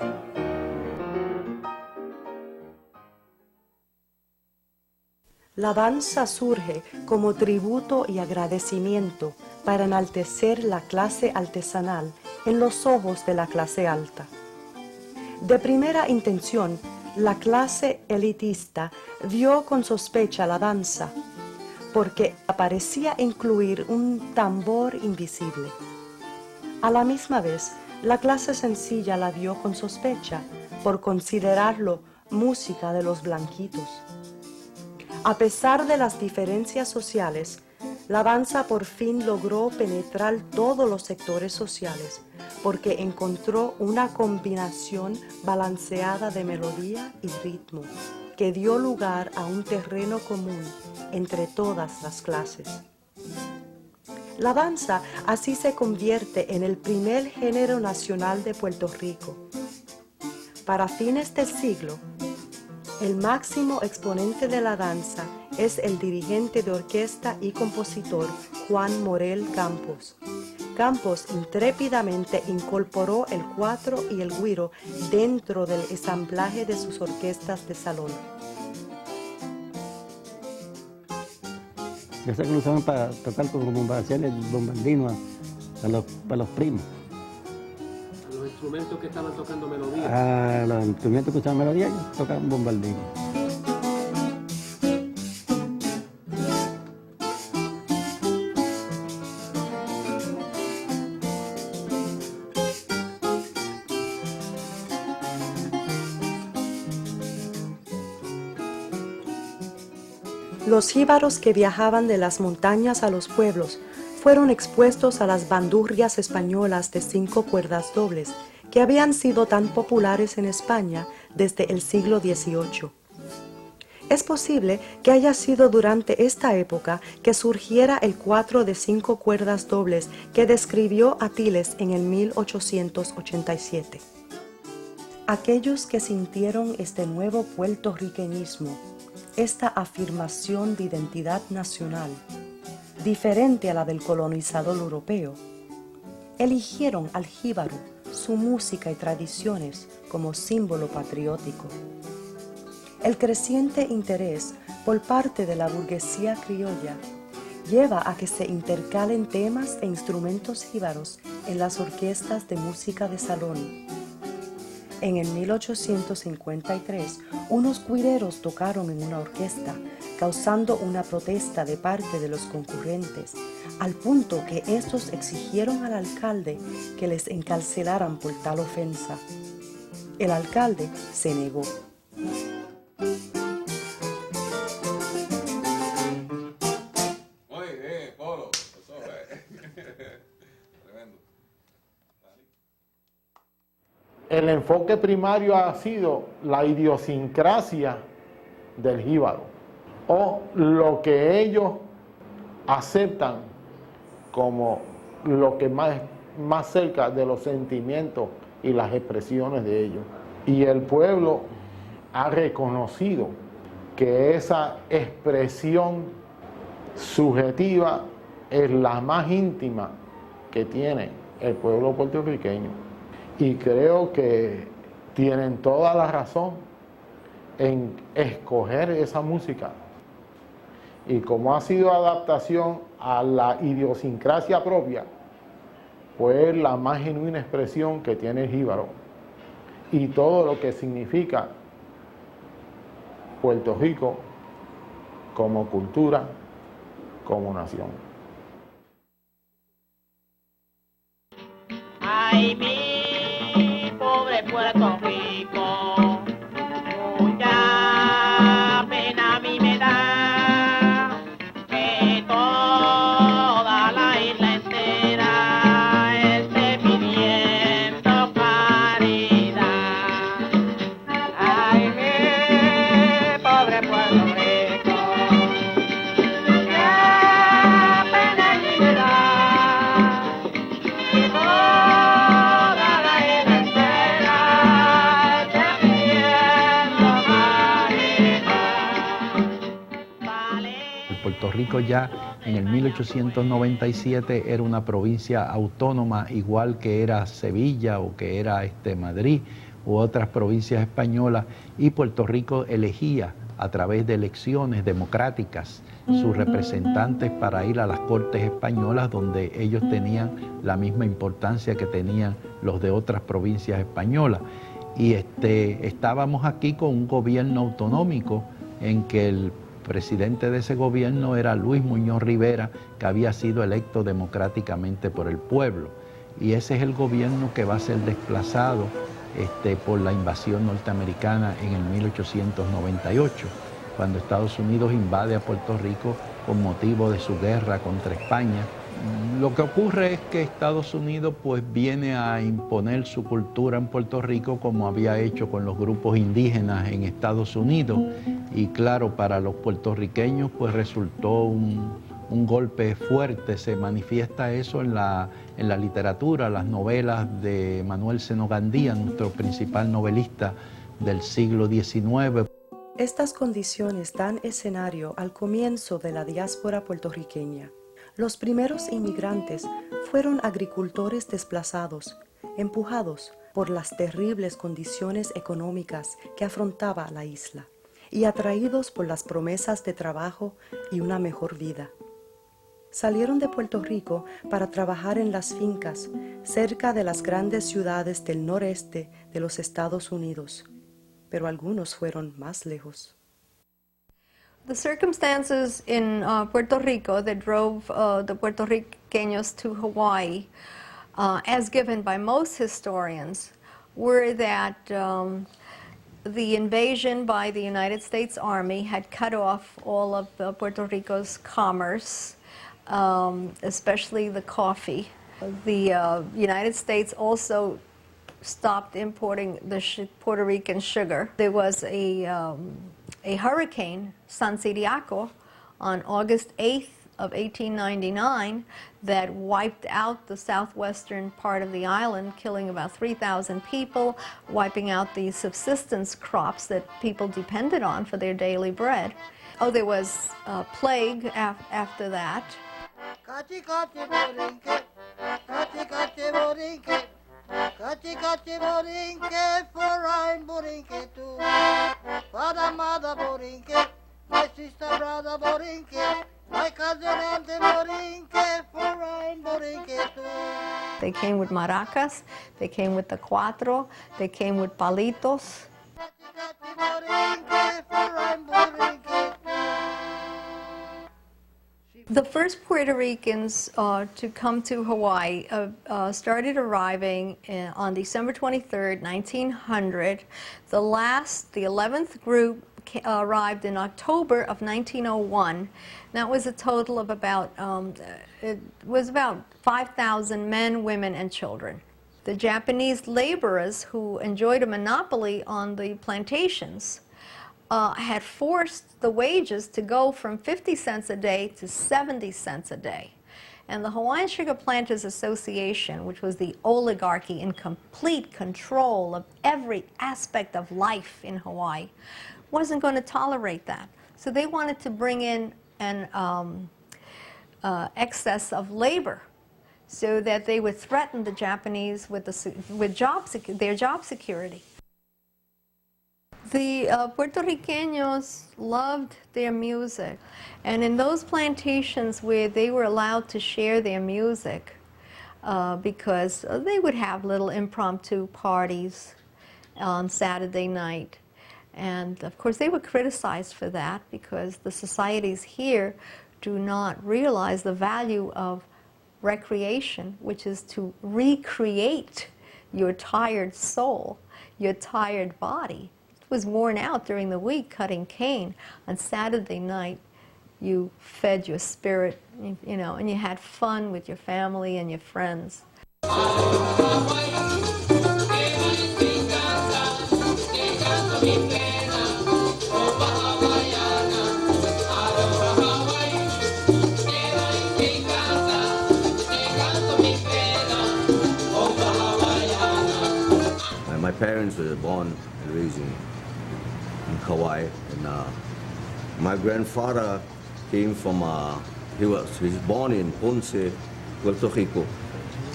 La danza surge como tributo y agradecimiento para enaltecer la clase artesanal en los ojos de la clase alta. De primera intención, la clase elitista vio con sospecha la danza, porque parecía incluir un tambor invisible. A la misma vez, la clase sencilla la vio con sospecha, por considerarlo música de los blanquitos. A pesar de las diferencias sociales, la danza por fin logró penetrar todos los sectores sociales, porque encontró una combinación balanceada de melodía y ritmo, que dio lugar a un terreno común entre todas las clases. La danza así se convierte en el primer género nacional de Puerto Rico. Para fines del siglo, el máximo exponente de la danza es el dirigente de orquesta y compositor Juan Morel Campos. Campos intrépidamente incorporó el cuatro y el güiro dentro del ensamblaje de sus orquestas de salón.
Esa que lo usaban para tocar como para hacer el bombardino para los primos.
A los instrumentos que estaban tocando melodía.
A los instrumentos que usaban melodía, ellos tocaban bombardino.
Los jíbaros que viajaban de las montañas a los pueblos fueron expuestos a las bandurrias españolas de 5 cuerdas dobles que habían sido tan populares en España desde el siglo XVIII. Es posible que haya sido durante esta época que surgiera el 4 de 5 cuerdas dobles que describió Atiles en el 1887. Aquellos que sintieron este nuevo puertorriqueñismo, esta afirmación de identidad nacional, diferente a la del colonizador europeo, eligieron al jíbaro, su música y tradiciones como símbolo patriótico. El creciente interés por parte de la burguesía criolla lleva a que se intercalen temas e instrumentos jíbaros en las orquestas de música de salón. En el 1853, unos cuireros tocaron en una orquesta, causando una protesta de parte de los concurrentes, al punto que estos exigieron al alcalde que les encarcelaran por tal ofensa. El alcalde se negó.
El enfoque primario ha sido la idiosincrasia del jíbaro, o lo que ellos aceptan como lo que más cerca de los sentimientos y las expresiones de ellos. Y el pueblo ha reconocido que esa expresión subjetiva es la más íntima que tiene el pueblo puertorriqueño. Y creo que tienen toda la razón en escoger esa música. Y como ha sido adaptación a la idiosincrasia propia, pues la más genuina expresión que tiene el jíbaro y todo lo que significa Puerto Rico como cultura, como nación.
Ay, mi pobre Puerto Rico, mucha pena a mí me da que toda la isla entera esté pidiendo caridad. Ay, mi pobre Puerto Rico, mucha pena a mí me da que toda la isla entera esté pidiendo caridad.
Puerto Rico ya en el 1897 era una provincia autónoma, igual que era Sevilla o que era Madrid u otras provincias españolas, y Puerto Rico elegía a través de elecciones democráticas sus representantes para ir a las Cortes españolas, donde ellos tenían la misma importancia que tenían los de otras provincias españolas. Y estábamos aquí con un gobierno autonómico en que el presidente de ese gobierno era Luis Muñoz Rivera, que había sido electo democráticamente por el pueblo. Y ese es el gobierno que va a ser desplazado por la invasión norteamericana en el 1898, cuando Estados Unidos invade a Puerto Rico con motivo de su guerra contra España. Lo que ocurre es que Estados Unidos pues viene a imponer su cultura en Puerto Rico, como había hecho con los grupos indígenas en Estados Unidos, y claro, para los puertorriqueños pues resultó un golpe fuerte. Se manifiesta eso en la literatura, las novelas de Manuel Seno Gandía, nuestro principal novelista del siglo XIX.
Estas condiciones dan escenario al comienzo de la diáspora puertorriqueña. Los primeros inmigrantes fueron agricultores desplazados, empujados por las terribles condiciones económicas que afrontaba la isla y atraídos por las promesas de trabajo y una mejor vida. Salieron de Puerto Rico para trabajar en las fincas cerca de las grandes ciudades del noreste de los Estados Unidos, pero algunos fueron más lejos.
The circumstances in Puerto Rico that drove the Puerto Ricanos to Hawaii, as given by most historians, were that the invasion by the United States Army had cut off all of Puerto Rico's commerce, especially the coffee. The United States also stopped importing the Puerto Rican sugar. There was a a hurricane, San Ciriaco, on August 8th of 1899 that wiped out the southwestern part of the island, killing about 3,000 people, wiping out the subsistence crops that people depended on for their daily bread. Oh, there was a plague after that.
Kachi kachi borinke, kachi kachi borinke, kachi kachi borinke, for I'm borinke too. Father, mother borinke, my sister, brother borinke, my cousin, auntie borinke, for I'm borinke too.
They came with maracas, they came with the cuatro, they came with palitos.
Borinke, for I'm borinke.
The first Puerto Ricans to come to Hawaii started arriving on December 23rd, 1900. The 11th group arrived in October of 1901. That was a total of about, it was about 5,000 men, women, and children. The Japanese laborers who enjoyed a monopoly on the plantations had forced the wages to go from 50 cents a day to 70 cents a day. And the Hawaiian Sugar Planters Association, which was the oligarchy in complete control of every aspect of life in Hawaii, wasn't going to tolerate that. So they wanted to bring in an excess of labor so that they would threaten the Japanese with their job security. The Puerto Ricanos loved their music, and in those plantations where they were allowed to share their music, because they would have little impromptu parties on Saturday night, and of course they were criticized for that because the societies here do not realize the value of recreation, which is to recreate your tired soul, your tired body. Was worn out during the week cutting cane. On Saturday night, you fed your spirit, you know, and you had fun with your family and your friends.
My parents were born and raised in Kauai, and my grandfather came from, he was born in Ponce, Puerto Rico,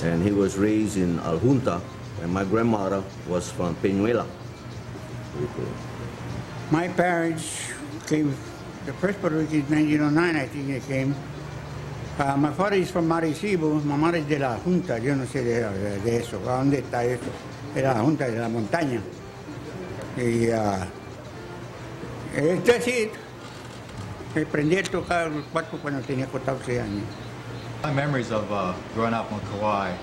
and he was raised in Aljunta, and my grandmother was from Peñuela.
My parents came, the first Puerto Rican in 1909, I think they came. My father is from Maracaibo, my mother is de la Junta, yo no sé de eso, ¿dónde está eso? Era la Junta de la Montaña. Y that's it. Aprendí a tocar el cuatro cuando tenía 14 años.
My memories of growing up on Kauai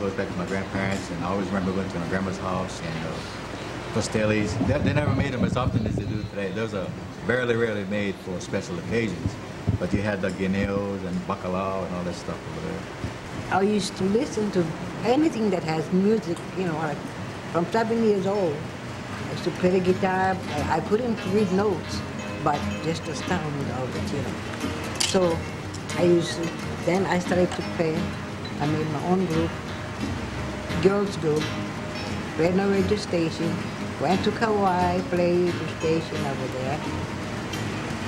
goes back to my grandparents, and I always remember going to my grandma's house and pasteles. They never made them as often as they do today. Those are rarely made for special occasions. But you had the guineos and bacalao and all that stuff over there.
I used to listen to anything that has music, you know, like from 7 years old. I used to play the guitar. I couldn't read notes, but just the sound of it, you know. So then I started to play. I made my own group, girls group, played on a radio station, went to Kauai, played the station over there.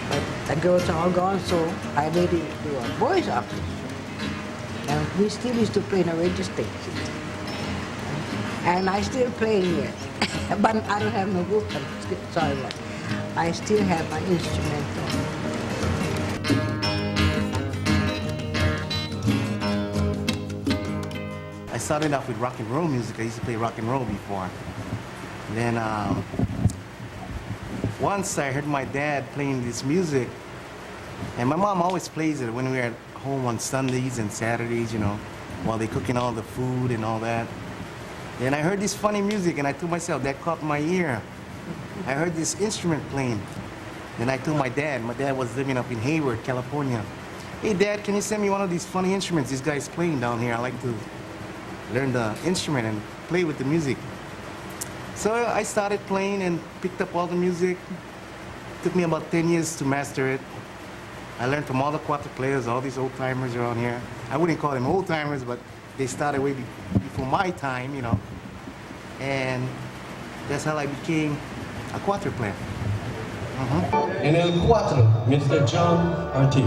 But the girls are all gone, so I made it to a boys' office. And we still used to play in a radio station. And I still playing it. But I don't have no group, sorry, but I still have my instrumental.
I started off with rock and roll music. I used to play rock and roll before. And then once I heard my dad playing this music, and my mom always plays it when we're at home on Sundays and Saturdays, you know, while they're cooking all the food and all that. And I heard this funny music, and I told myself, that caught my ear. I heard this instrument playing. Then I told my dad was living up in Hayward, California. Hey, Dad, can you send me one of these funny instruments this guy's playing down here? I like to learn the instrument and play with the music. So I started playing and picked up all the music. took me about 10 years to master it. I learned from all the cuatro players, all these old timers around here. I wouldn't call them old timers, but they started way before my time, you know. And that's how I became a cuatro player.
En el 4, Mr. John Ortiz.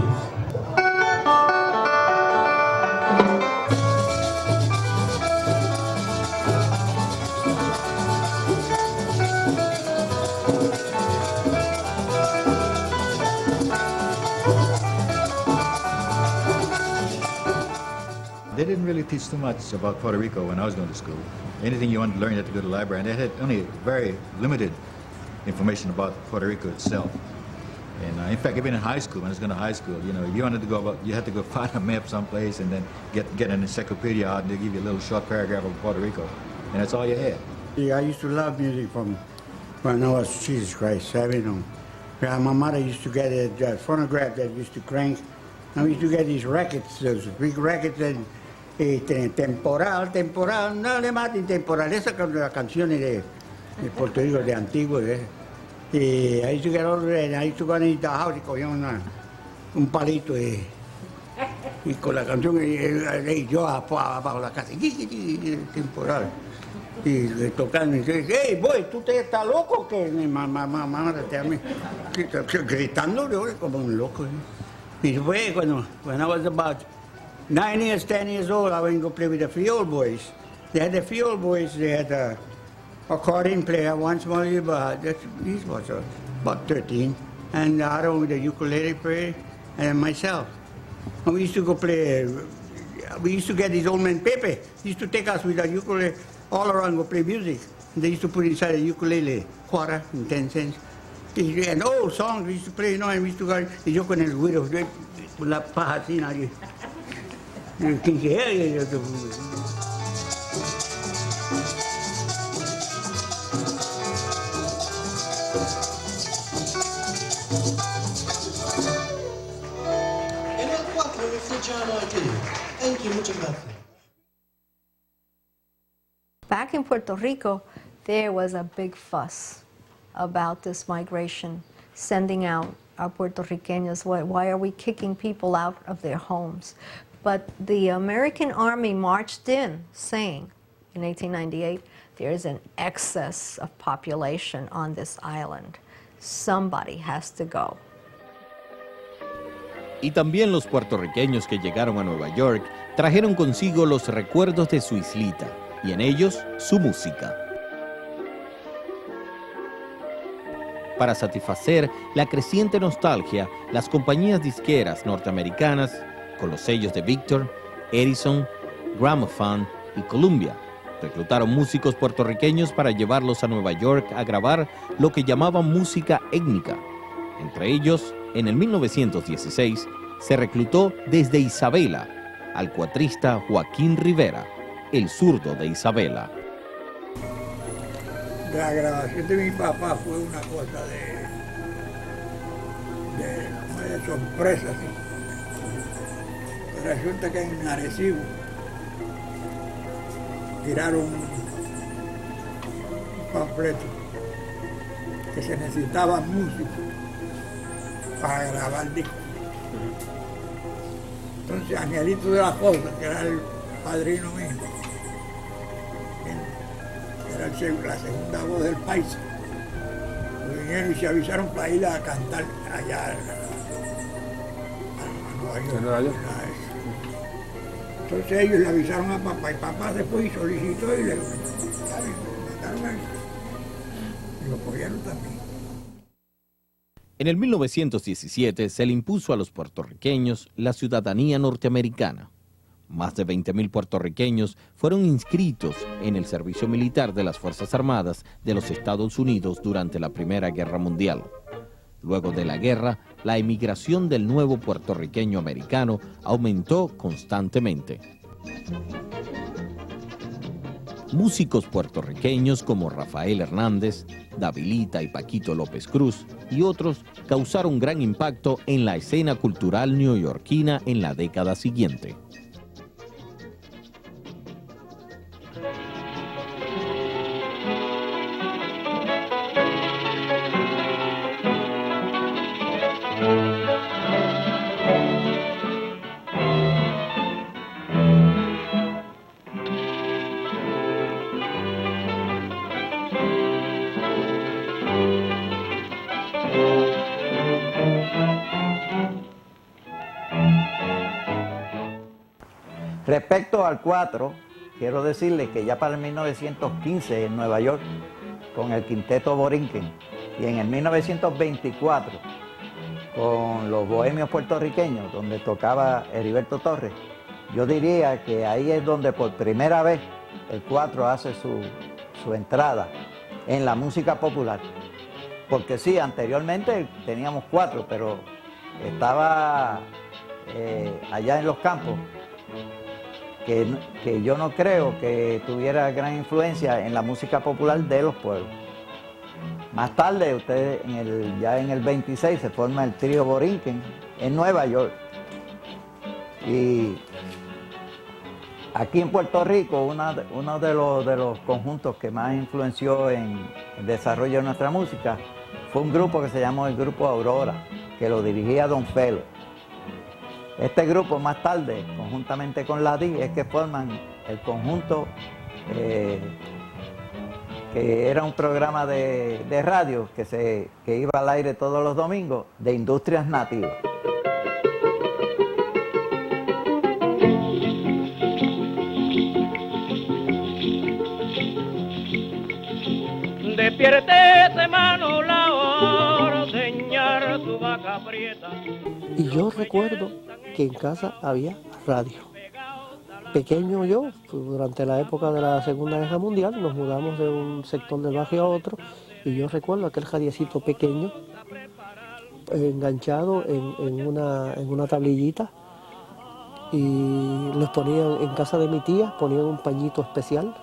They didn't really teach too much about Puerto Rico when I was going to school. Anything you wanted to learn, you had to go to the library, and they had only very limited information about Puerto Rico itself. And in fact, even in high school, when I was going to high school, you know, if you wanted to go about, you had to go find a map someplace and then get an encyclopedia out and they give you a little short paragraph of Puerto Rico, and that's all you had.
Yeah, I used to love music from when I was, Jesus Christ, I don't know. My mother used to get a phonograph that used to crank, and we used to get these records, those big records, and temporal, no le maten temporal, esas son las canciones de Puerto Rico, de antiguo, y I used to get all of that, and I used to go in the house y cogía un palito y con la canción y yo abajo la casa, temporal, y le tocaban y dice, hey boy, ¿tú estás loco? Que mamá gritando como un loco. Y después, when I was about 9 years, 10 years old, I went to go play with the Field Boys. They had the Field Boys, they had a accordion player, one small little, he was about 13, and the other one with the ukulele player, and myself. And we used to go play, we used to get these old man Pepe. He used to take us with a ukulele all around, go play music. And they used to put inside a ukulele, quarter and 10 cents. And old songs we used to play, you know, and we used to go, y yo con el güiro, con la paja así, nadie.
En el 4, Mr. John Ortiz. Thank you, muchas gracias.
Back in Puerto Rico, there was a big fuss about this migration, sending out our Puerto Ricanos. Why are we kicking people out of their homes? But the American Army marched in saying, in 1898, there is an excess of population on this island. Somebody has to go.
Y también los puertorriqueños que llegaron a Nueva York trajeron consigo los recuerdos de su islita y en ellos su música. Para satisfacer la creciente nostalgia, las compañías disqueras norteamericanas, con los sellos de Victor, Edison, Gramophone y Columbia, reclutaron músicos puertorriqueños para llevarlos a Nueva York a grabar lo que llamaban música étnica. Entre ellos, en el 1916, se reclutó desde Isabela al cuatrista Joaquín Rivera, el zurdo de Isabela.
La grabación de mi papá fue una cosa de sorpresa, ¿sí? Resulta que en Arecibo tiraron un panfleto que se necesitaban músicos para grabar discos. Entonces Angelito de la Cosa, que era el padrino mío, era la segunda voz del país, vinieron y se avisaron para ir a cantar allá a Nueva York. Entonces ellos le avisaron a papá y papá después solicitó y le mandaron a él. Y lo apoyaron también.
En el 1917 se le impuso a los puertorriqueños la ciudadanía norteamericana. Más de 20.000 puertorriqueños fueron inscritos en el servicio militar de las Fuerzas Armadas de los Estados Unidos durante la Primera Guerra Mundial. Luego de la guerra, la emigración del nuevo puertorriqueño americano aumentó constantemente. Músicos puertorriqueños como Rafael Hernández, Davilita y Paquito López Cruz y otros causaron gran impacto en la escena cultural neoyorquina en la década siguiente.
Respecto al 4, quiero decirles que ya para el 1915 en Nueva York, con el quinteto Borinquen, y en el 1924 con los bohemios puertorriqueños, donde tocaba Heriberto Torres, yo diría que ahí es donde por primera vez el 4 hace su entrada en la música popular. Porque sí, anteriormente teníamos 4, pero estaba allá en los campos, que yo no creo que tuviera gran influencia en la música popular de los pueblos. Más tarde, ya en el 26 se forma el trío Borinquen en Nueva York. Y aquí en Puerto Rico, uno de los conjuntos que más influenció en el desarrollo de nuestra música fue un grupo que se llamó el Grupo Aurora, que lo dirigía Don Felo. Este grupo más tarde, conjuntamente con la DI, es que forman el conjunto que era un programa de radio que iba al aire todos los domingos, de Industrias Nativas.
Despiértese, mano, la ordeñar tu vaca prieta.
Y yo recuerdo que en casa había radio. Pequeño yo, durante la época de la Segunda Guerra Mundial, nos mudamos de un sector del barrio a otro, y yo recuerdo aquel radiecito pequeño, enganchado en una tablillita, y les ponían, en casa de mi tía, ponían un pañito especial,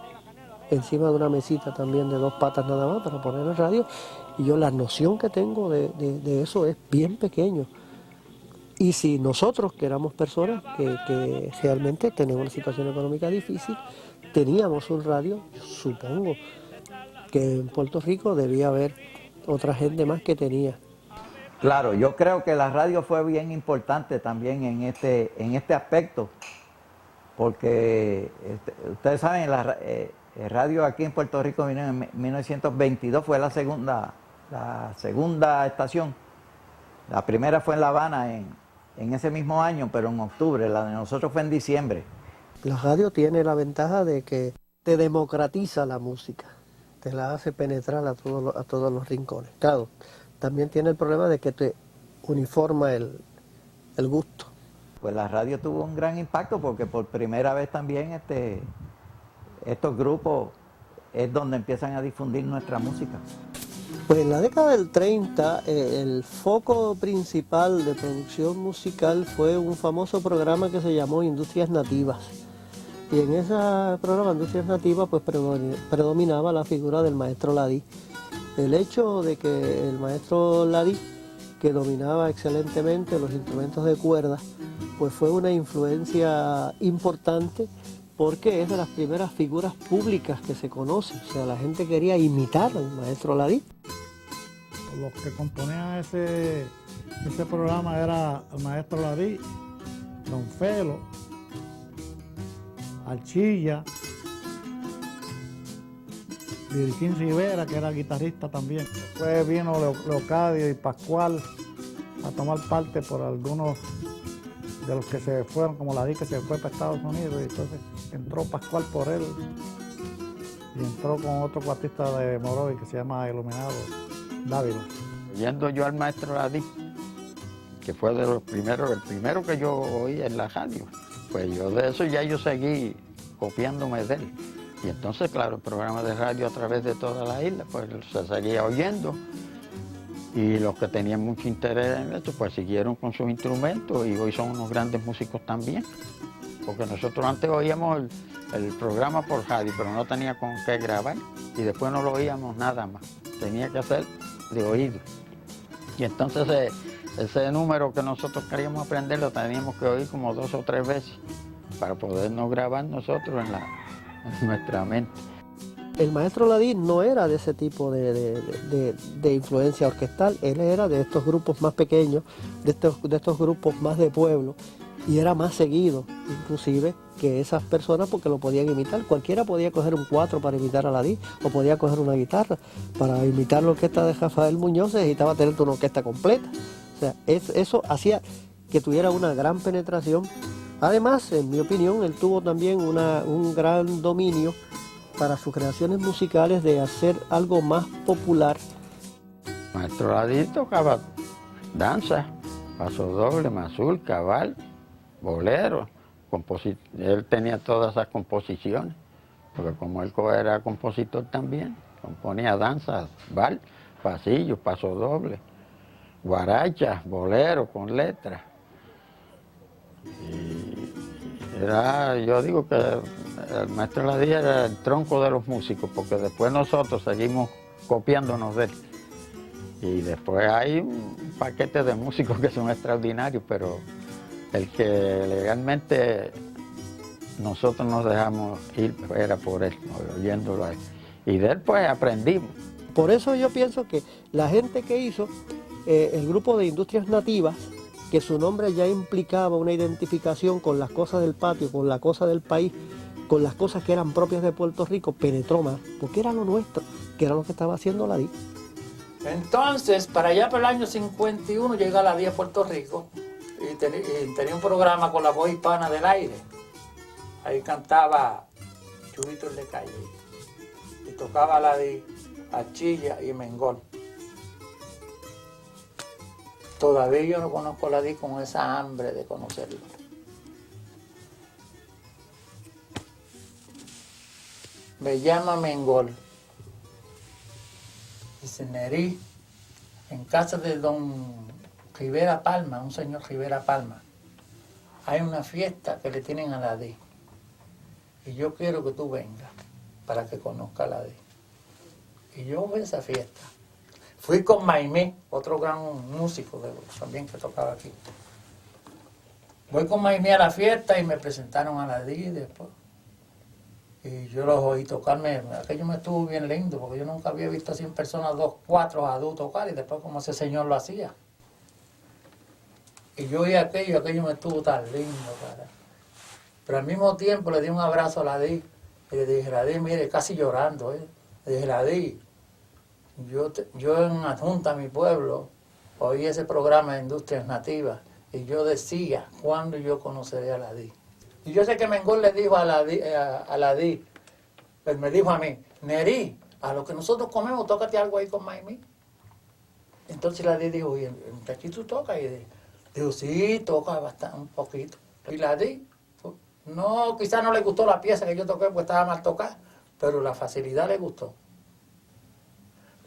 encima de una mesita también de 2 patas nada más para poner el radio, y yo la noción que tengo de eso es bien pequeño. Y si nosotros, que éramos personas que realmente tenemos una situación económica difícil, teníamos un radio, supongo que en Puerto Rico debía haber otra gente más que tenía.
Claro, yo creo que la radio fue bien importante también en este aspecto, porque ustedes saben, el radio aquí en Puerto Rico vino en 1922, fue la segunda estación. La primera fue en La Habana en ese mismo año, pero en octubre. La de nosotros fue en diciembre.
La radio tiene la ventaja de que te democratiza la música, te la hace penetrar a todos los rincones. Claro, también tiene el problema de que te uniforma el gusto.
Pues la radio tuvo un gran impacto porque por primera vez también estos grupos es donde empiezan a difundir nuestra música.
Pues en la década del 30 el foco principal de producción musical fue un famoso programa que se llamó Industrias Nativas. Y en ese programa Industrias Nativas pues predominaba la figura del maestro Ladí. El hecho de que el maestro Ladí, que dominaba excelentemente los instrumentos de cuerda, pues fue una influencia importante porque es de las primeras figuras públicas que se conoce. O sea, la gente quería imitar al maestro Ladí.
Los que componían ese programa era el maestro Ladí, Don Felo, Archilla, Virquín Rivera, que era guitarrista también. Después vino Leocadio y Pascual a tomar parte por algunos de los que se fueron, como Ladí, que se fue para Estados Unidos, y entonces entró Pascual por él y entró con otro cuartista de Morovi que se llama Iluminado Dávila.
Oyendo yo al maestro Ladí, que fue de los primeros, el primero que yo oí en la radio, pues yo de eso ya yo seguí copiándome de él. Y entonces, claro, el programa de radio a través de toda la isla, pues se seguía oyendo. Y los que tenían mucho interés en esto, pues siguieron con sus instrumentos y hoy son unos grandes músicos también. Porque nosotros antes oíamos el programa por radio, pero no tenía con qué grabar y después no lo oíamos nada más. Tenía que hacer de oído. Y entonces ese número que nosotros queríamos aprender lo teníamos que oír como 2 o 3 veces para podernos grabar nosotros en nuestra mente.
El maestro Ladí no era de ese tipo de influencia orquestal, él era de estos grupos más pequeños, de estos grupos más de pueblo, y era más seguido, inclusive, que esas personas porque lo podían imitar. Cualquiera podía coger un 4 para imitar a Ladí, o podía coger una guitarra. Para imitar la orquesta de Rafael Muñoz se necesitaba tener una orquesta completa. O sea, eso hacía que tuviera una gran penetración Además, en mi opinión, él tuvo también un gran dominio para sus creaciones musicales de hacer algo más popular.
Maestro Ladí tocaba danza, paso doble, mazurca, cabal, bolero. Él tenía todas esas composiciones, porque como él era compositor también, componía danzas, vals, pasillos, paso doble, guarachas, bolero con letras. Y yo digo que el maestro Ladí era el tronco de los músicos, porque después nosotros seguimos copiándonos de él. Y después hay un paquete de músicos que son extraordinarios, pero el que legalmente nosotros nos dejamos ir era por él, oyéndolo a él. Y de él pues aprendimos.
Por eso yo pienso que la gente que hizo el grupo de Industrias Nativas, que su nombre ya implicaba una identificación con las cosas del patio, con la cosa del país, con las cosas que eran propias de Puerto Rico, penetró más, porque era lo nuestro, que era lo que estaba haciendo Ladí.
Entonces, para allá por el año 51 llega Ladí a Puerto Rico y tenía un programa con la voz hispana del aire. Ahí cantaba Chubito el de Calle y tocaba Ladí, Achilla y Mengol. Todavía yo no conozco a Ladí con esa hambre de conocerlo. Me llama Mengol. Dice, Nerí, en casa de don Rivera Palma, un señor Rivera Palma, hay una fiesta que le tienen a Ladí. Y yo quiero que tú vengas para que conozca a Ladí. Y yo fui a esa fiesta. Fui con Maimí, otro gran músico también que tocaba aquí. Voy con Maimí a la fiesta y me presentaron a Ladí después. Y yo los oí tocarme, aquello me estuvo bien lindo, porque yo nunca había visto a 100 personas, 2, 4 adultos tocar, y después como ese señor lo hacía. Y yo oí aquello me estuvo tan lindo, cara. Pero al mismo tiempo le di un abrazo a Ladí, y le dije, Ladí, mire, casi llorando, le dije, Ladí, yo en Adjunta, mi pueblo, oí ese programa de Industrias Nativas, y yo decía, ¿cuándo yo conoceré a Ladí? Y yo sé que Mengol le dijo a Ladí, pues me dijo a mí, Nerí, a lo que nosotros comemos, tócate algo ahí con Maimí. Entonces Ladí dijo, ¿y el muchachito toca? Y dijo, sí, toca bastante, un poquito. Y Ladí, no, quizás no le gustó la pieza que yo toqué porque estaba mal tocada, pero la facilidad le gustó.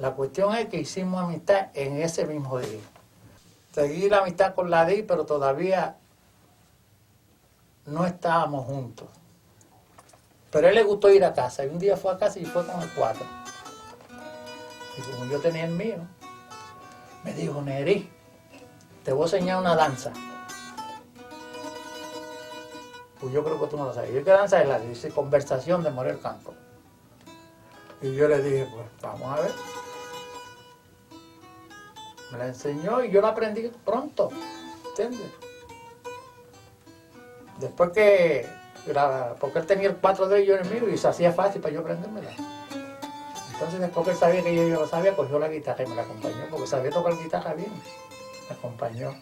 La cuestión es que hicimos amistad en ese mismo día. Seguí la amistad con Ladí, pero todavía no estábamos juntos. Pero a él le gustó ir a casa. Y un día fue a casa y fue con el 4. Y como yo tenía el mío, me dijo, Nerí, te voy a enseñar una danza. Pues yo creo que tú no lo sabes. ¿Y qué danza es la? Dice Conversación de Morel Campo. Y yo le dije, pues vamos a ver. Me la enseñó y yo la aprendí pronto. ¿Entiendes? Después que, porque él tenía el 4 de ellos en el mío y se hacía fácil para yo aprendérmela. Entonces después que él sabía que yo lo sabía, cogió la guitarra y me la acompañó, porque sabía tocar guitarra bien. Me acompañó.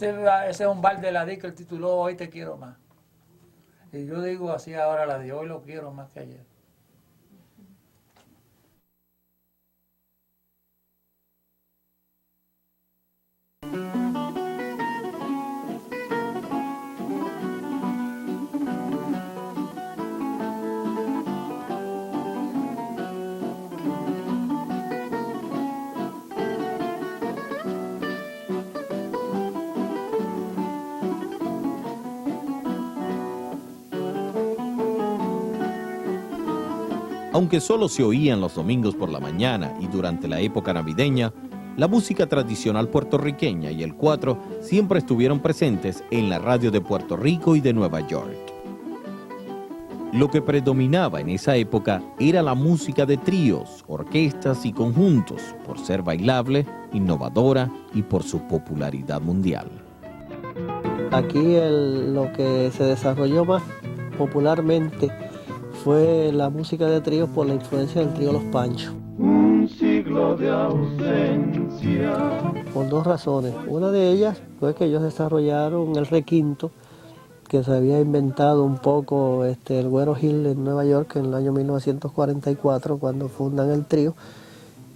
ese es un bar de la DI que el tituló Hoy te quiero más. Y yo digo así ahora, la de hoy lo quiero más que ayer.
Aunque solo se oían los domingos por la mañana y durante la época navideña, la música tradicional puertorriqueña y el cuatro siempre estuvieron presentes en la radio de Puerto Rico y de Nueva York. Lo que predominaba en esa época era la música de tríos, orquestas y conjuntos, por ser bailable, innovadora y por su popularidad mundial.
Aquí lo que se desarrolló más popularmente fue la música de tríos por la influencia del trío Los Panchos.
Un siglo de ausencia.
Por dos razones. Una de ellas fue que ellos desarrollaron el requinto que se había inventado un poco el Güero Hill en Nueva York en el año 1944 cuando fundan el trío,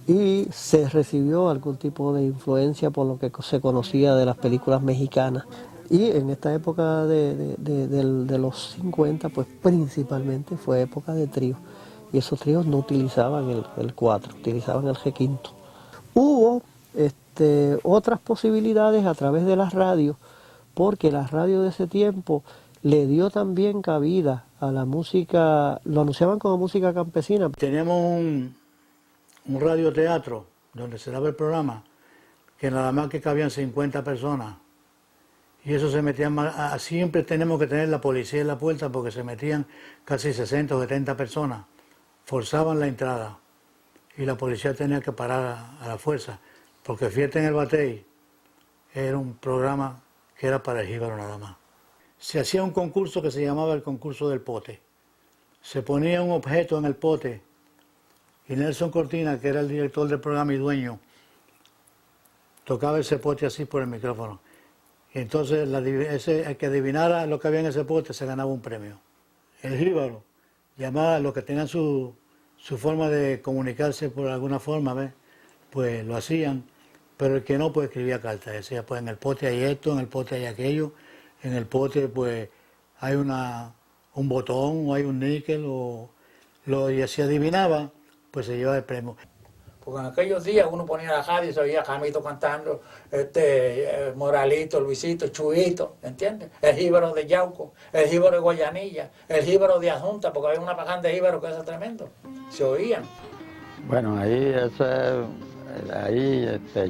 y se recibió algún tipo de influencia por lo que se conocía de las películas mexicanas. Y en esta época de los 50, pues principalmente fue época de trío. Y esos tríos no utilizaban el 4, utilizaban el G5. Hubo otras posibilidades a través de las radios, porque la radio de ese tiempo le dio también cabida a la música, lo anunciaban como música campesina.
Teníamos un radioteatro donde se daba el programa, que nada más que cabían 50 personas. Y eso se metían, siempre tenemos que tener la policía en la puerta porque se metían casi 60 o 70 personas, forzaban la entrada y la policía tenía que parar a la fuerza, porque Fiesta en el Batey era un programa que era para el jíbaro nada más. Se hacía un concurso que se llamaba el concurso del pote. Se ponía un objeto en el pote y Nelson Cortina, que era el director del programa y dueño, tocaba ese pote así por el micrófono. Y entonces el que adivinara lo que había en ese pote se ganaba un premio. El jíbaro llamaba a los que tenían su forma de comunicarse por alguna forma, ¿ves? Pues lo hacían, pero el que no, pues escribía cartas. Decía, pues en el pote hay esto, en el pote hay aquello, en el pote pues hay un botón o hay un níquel, y si adivinaba, pues se llevaba el premio.
Porque en aquellos días uno ponía la radio y se oía a Jamito cantando, Moralito, Luisito, Chuito, ¿entiendes? El jíbaro de Yauco, el jíbaro de Guayanilla, el jíbaro de Adjunta, porque había una paján de jíbaro que es tremendo. Se oían.
Bueno, ahí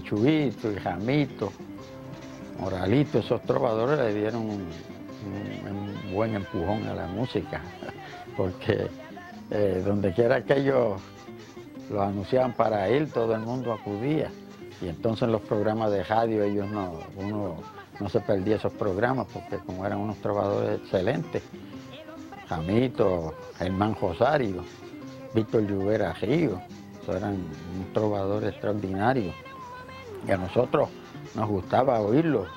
Chuito y Jamito, Moralito, esos trovadores le dieron un buen empujón a la música, porque donde quiera que ellos los anunciaban para ir, todo el mundo acudía. Y entonces en los programas de radio uno no se perdía esos programas porque como eran unos trovadores excelentes. Jamito, Germán Rosario, Víctor Lluvera Río, eran un trovador extraordinario. Y a nosotros nos gustaba oírlos.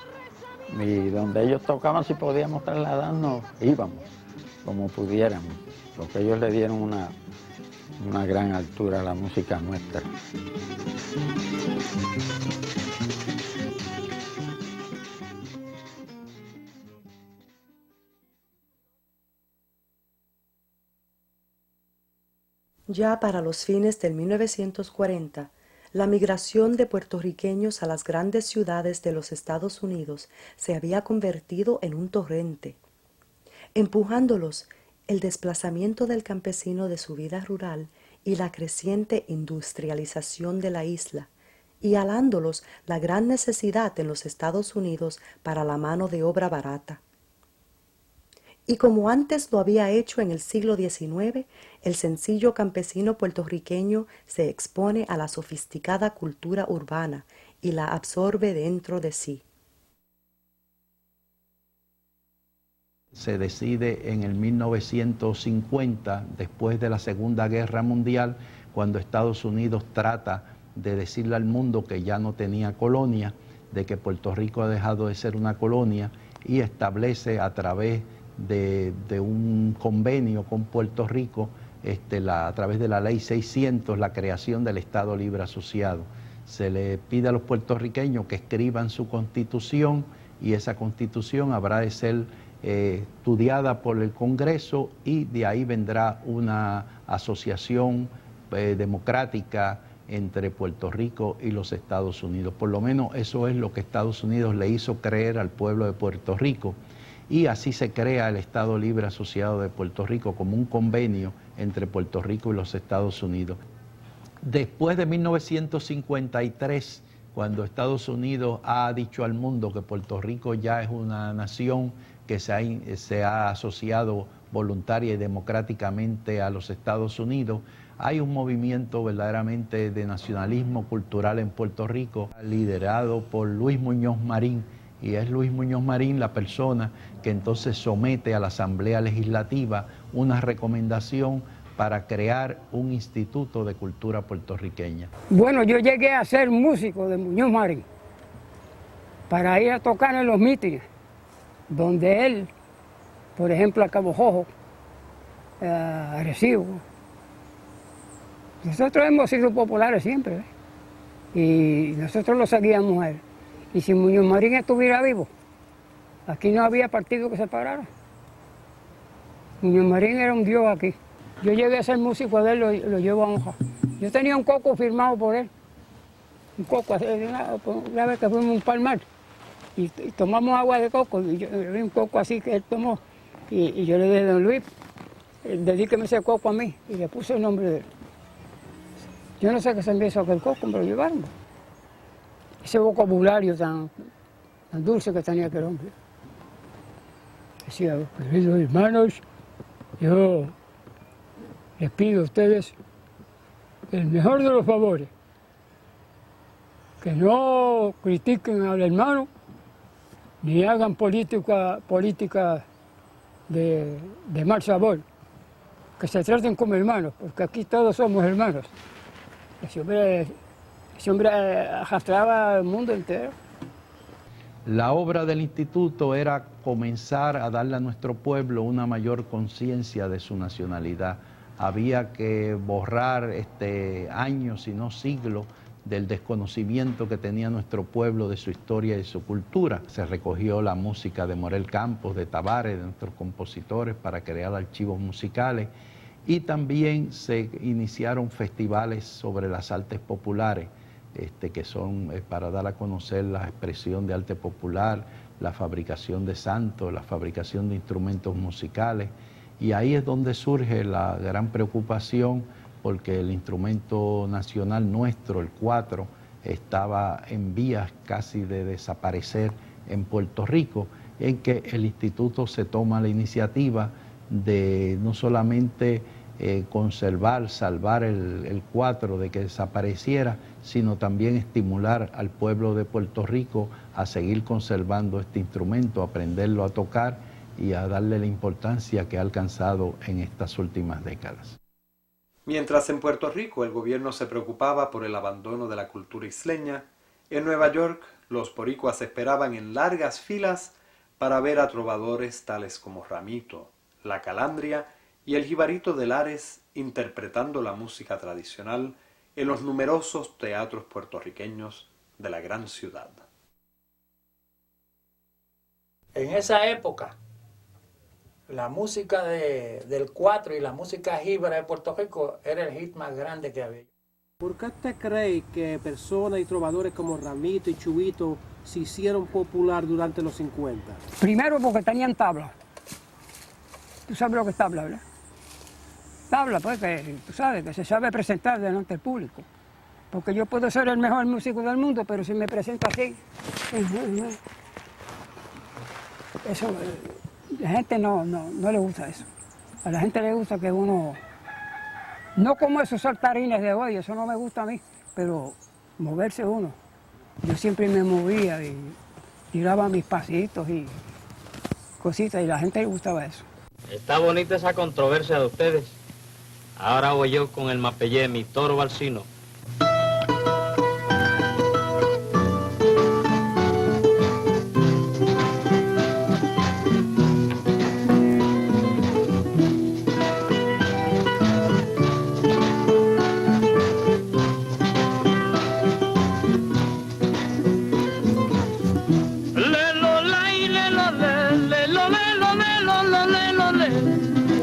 Y donde ellos tocaban, si podíamos trasladarnos, íbamos, como pudiéramos, porque ellos le dieron una gran altura a la música nuestra.
Ya para los fines del 1940, la migración de puertorriqueños a las grandes ciudades de los Estados Unidos se había convertido en un torrente, empujándolos el desplazamiento del campesino de su vida rural y la creciente industrialización de la isla, y alándolos la gran necesidad en los Estados Unidos para la mano de obra barata. Y como antes lo había hecho en el siglo XIX, el sencillo campesino puertorriqueño se expone a la sofisticada cultura urbana y la absorbe dentro de sí.
Se decide en el 1950, después de la Segunda Guerra Mundial, cuando Estados Unidos trata de decirle al mundo que ya no tenía colonia, de que Puerto Rico ha dejado de ser una colonia y establece a través de un convenio con Puerto Rico, a través de la ley 600, la creación del Estado Libre Asociado. Se le pide a los puertorriqueños que escriban su constitución y esa constitución habrá de ser estudiada por el Congreso y de ahí vendrá una asociación democrática entre Puerto Rico y los Estados Unidos. Por lo menos eso es lo que Estados Unidos le hizo creer al pueblo de Puerto Rico y así se crea el Estado Libre Asociado de Puerto Rico como un convenio entre Puerto Rico y los Estados Unidos. Después de 1953, cuando Estados Unidos ha dicho al mundo que Puerto Rico ya es una nación que se ha asociado voluntaria y democráticamente a los Estados Unidos, hay un movimiento verdaderamente de nacionalismo cultural en Puerto Rico, liderado por Luis Muñoz Marín, y es Luis Muñoz Marín la persona que entonces somete a la Asamblea Legislativa una recomendación para crear un instituto de cultura puertorriqueña.
Bueno, yo llegué a ser músico de Muñoz Marín para ir a tocar en los mítines, donde él, por ejemplo, a Cabo Jojo, a Arecibo. Nosotros hemos sido populares siempre, y nosotros lo seguíamos a él. Y si Muñoz Marín estuviera vivo, aquí no había partido que se parara. Muñoz Marín era un dios aquí. Yo llegué a ser músico de él, lo llevo a honra. Yo tenía un coco firmado por él. Un coco, una vez que fuimos a un palmar y tomamos agua de coco, y yo vi un coco así que él tomó, y yo le dije a don Luis, dedíqueme ese coco a mí, y le puse el nombre de él. Yo no sé qué se me hizo aquel coco, me lo llevaron. Ese vocabulario tan dulce que tenía aquel hombre. Decía, queridos hermanos, yo les pido a ustedes el mejor de los favores, que no critiquen al hermano, ni hagan política de mal sabor, que se traten como hermanos, porque aquí todos somos hermanos. Ese hombre arrastraba al mundo entero.
La obra del instituto era comenzar a darle a nuestro pueblo una mayor conciencia de su nacionalidad. Había que borrar años, si no siglos, del desconocimiento que tenía nuestro pueblo de su historia y su cultura. Se recogió la música de Morel Campos, de Tavares, de nuestros compositores, para crear archivos musicales. Y también se iniciaron festivales sobre las artes populares, que son para dar a conocer la expresión de arte popular, la fabricación de santos, la fabricación de instrumentos musicales. Y ahí es donde surge la gran preocupación, porque el instrumento nacional nuestro, el cuatro, estaba en vías casi de desaparecer en Puerto Rico, en que el instituto se toma la iniciativa de no solamente conservar, salvar el cuatro de que desapareciera, sino también estimular al pueblo de Puerto Rico a seguir conservando este instrumento, a aprenderlo a tocar y a darle la importancia que ha alcanzado en estas últimas décadas.
Mientras en Puerto Rico el gobierno se preocupaba por el abandono de la cultura isleña, en Nueva York los boricuas esperaban en largas filas para ver a trovadores tales como Ramito, La Calandria y el Jibarito de Lares interpretando la música tradicional en los numerosos teatros puertorriqueños de la gran ciudad.
En esa época, la música del cuatro y la música jíbara de Puerto Rico era el hit más grande que había.
¿Por qué usted cree que personas y trovadores como Ramito y Chubito se hicieron popular durante los 50?
Primero porque tenían tabla. Tú sabes lo que es tabla, ¿verdad? Tabla, pues, que tú sabes, que se sabe presentar delante del público. Porque yo puedo ser el mejor músico del mundo, pero si me presento así, eso, la gente no le gusta eso. A la gente le gusta que uno, no como esos saltarines de hoy, eso no me gusta a mí, pero moverse uno. Yo siempre me movía y tiraba mis pasitos y cositas, y a la gente le gustaba eso.
Está bonita esa controversia de ustedes. Ahora voy yo con el mapellé, mi toro balsino.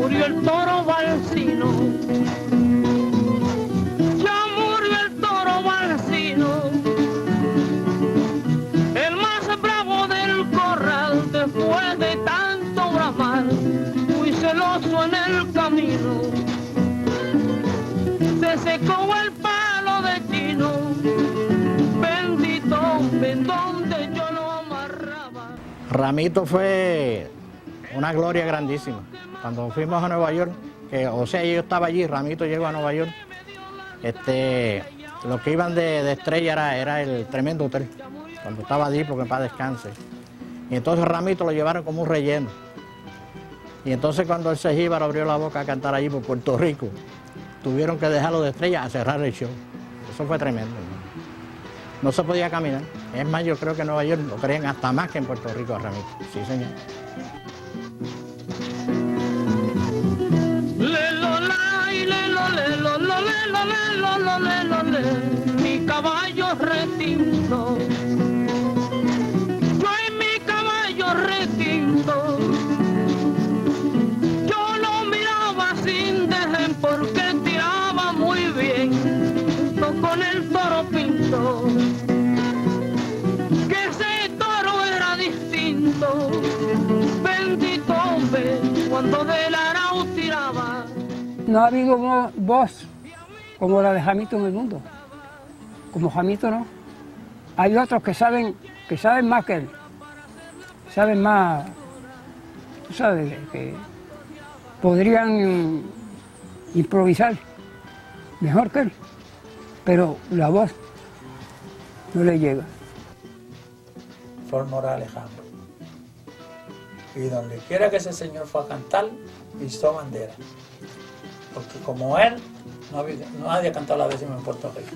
murió el toro Balsino. Ya murió el toro Balsino, el más bravo del corral, después de tanto bramar, muy celoso en el camino. Se secó el palo de Chino, bendito, ven donde yo lo amarraba.
Ramito fue una gloria grandísima. Cuando fuimos a Nueva York, yo estaba allí, Ramito llegó a Nueva York, los que iban de estrella era el Tremendo Hotel, cuando estaba allí, porque en paz descanse. Y entonces Ramito lo llevaron como un relleno. Y entonces cuando el Sejíbaro abrió la boca a cantar allí por Puerto Rico, tuvieron que dejarlo de estrella a cerrar el show. Eso fue tremendo. No se podía caminar. Es más, yo creo que en Nueva York lo querían hasta más que en Puerto Rico a Ramito. Sí, señor.
Mi caballo retinto, yo en mi caballo retinto, yo lo miraba sin desdén porque tiraba muy bien, con el toro pinto, que ese toro era distinto, bendito hombre, cuando del arao tiraba.
No ha habido voz como la de Jamito en el mundo. Como Jamito no. Hay otros que saben más que él. Saben más, tú sabes, que podrían improvisar mejor que él. Pero la voz no le llega.
Fue Morales Alejandro. Y donde quiera que ese señor fue a cantar, hizo bandera. Porque como él, nadie ha cantado la décima en Puerto Rico.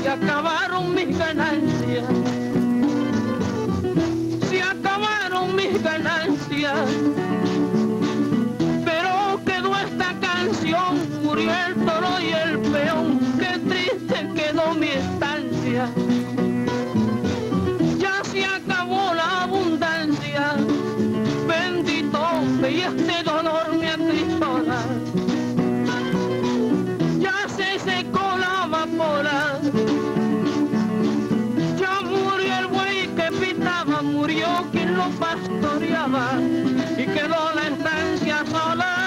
Se acabaron mis ganancias, se acabaron mis ganancias, pero quedó esta canción, murió el toro y el peón, qué triste quedó mi estancia. Ya se acabó la abundancia, bendito hombre, y este dolor me atristona. Ya se secó la amapola, ya murió el buey que pitaba, murió quien lo pastoreaba y quedó la estancia sola.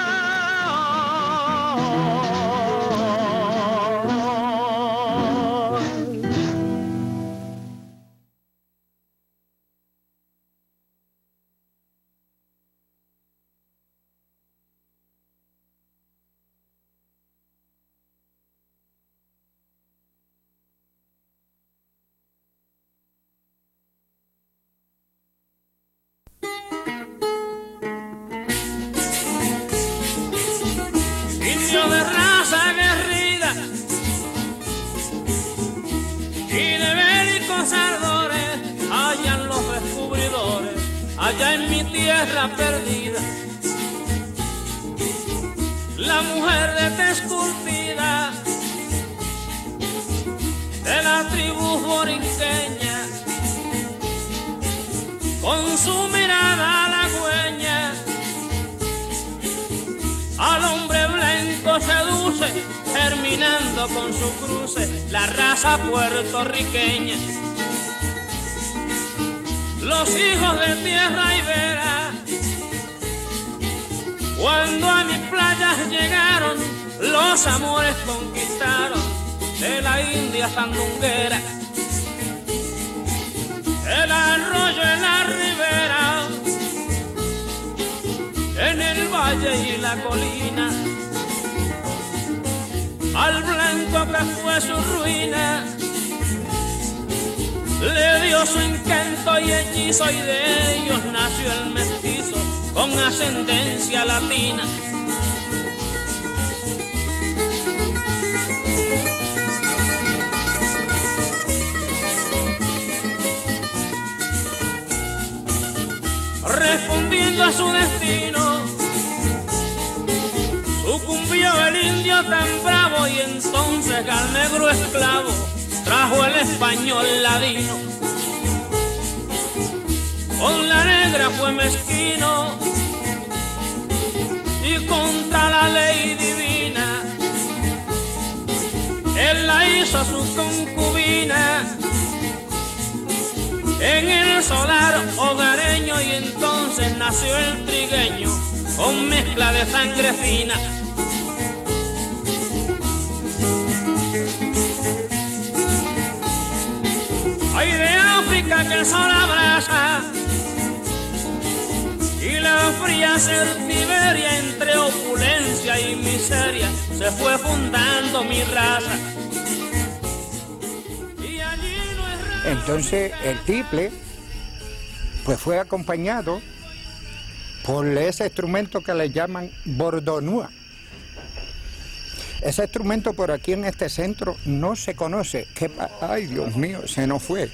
Indio de raza aguerrida y de bélicos ardores, hallan los descubridores allá en mi tierra perdida. La mujer de tez curtida de la tribu borinqueña, con su mirada halagüeña, al hombre blanco seduce, terminando con su cruce la raza puertorriqueña. Los hijos de tierra ibera, cuando a mis playas llegaron, los amores conquistaron de la India sandunguera. El arroyo en la ribera, en el valle y la colina, al blanco que fue su ruina, le dio su encanto y hechizo, y de ellos nació el mestizo con ascendencia latina. Respondiendo a su destino, sucumbió el indio tan bravo, y entonces al negro esclavo trajo el español ladino. Con la fue mezquino y contra la ley divina, él la hizo su concubina en el solar hogareño, y entonces nació el trigueño con mezcla de sangre fina. Ay, de África que el sol abraza y la fría Siberia, entre opulencia y miseria se fue fundando mi raza.
Entonces el tiple pues fue acompañado por ese instrumento que le llaman bordonúa. Ese instrumento por aquí en este centro no se conoce. Ay, Dios mío, se nos fue.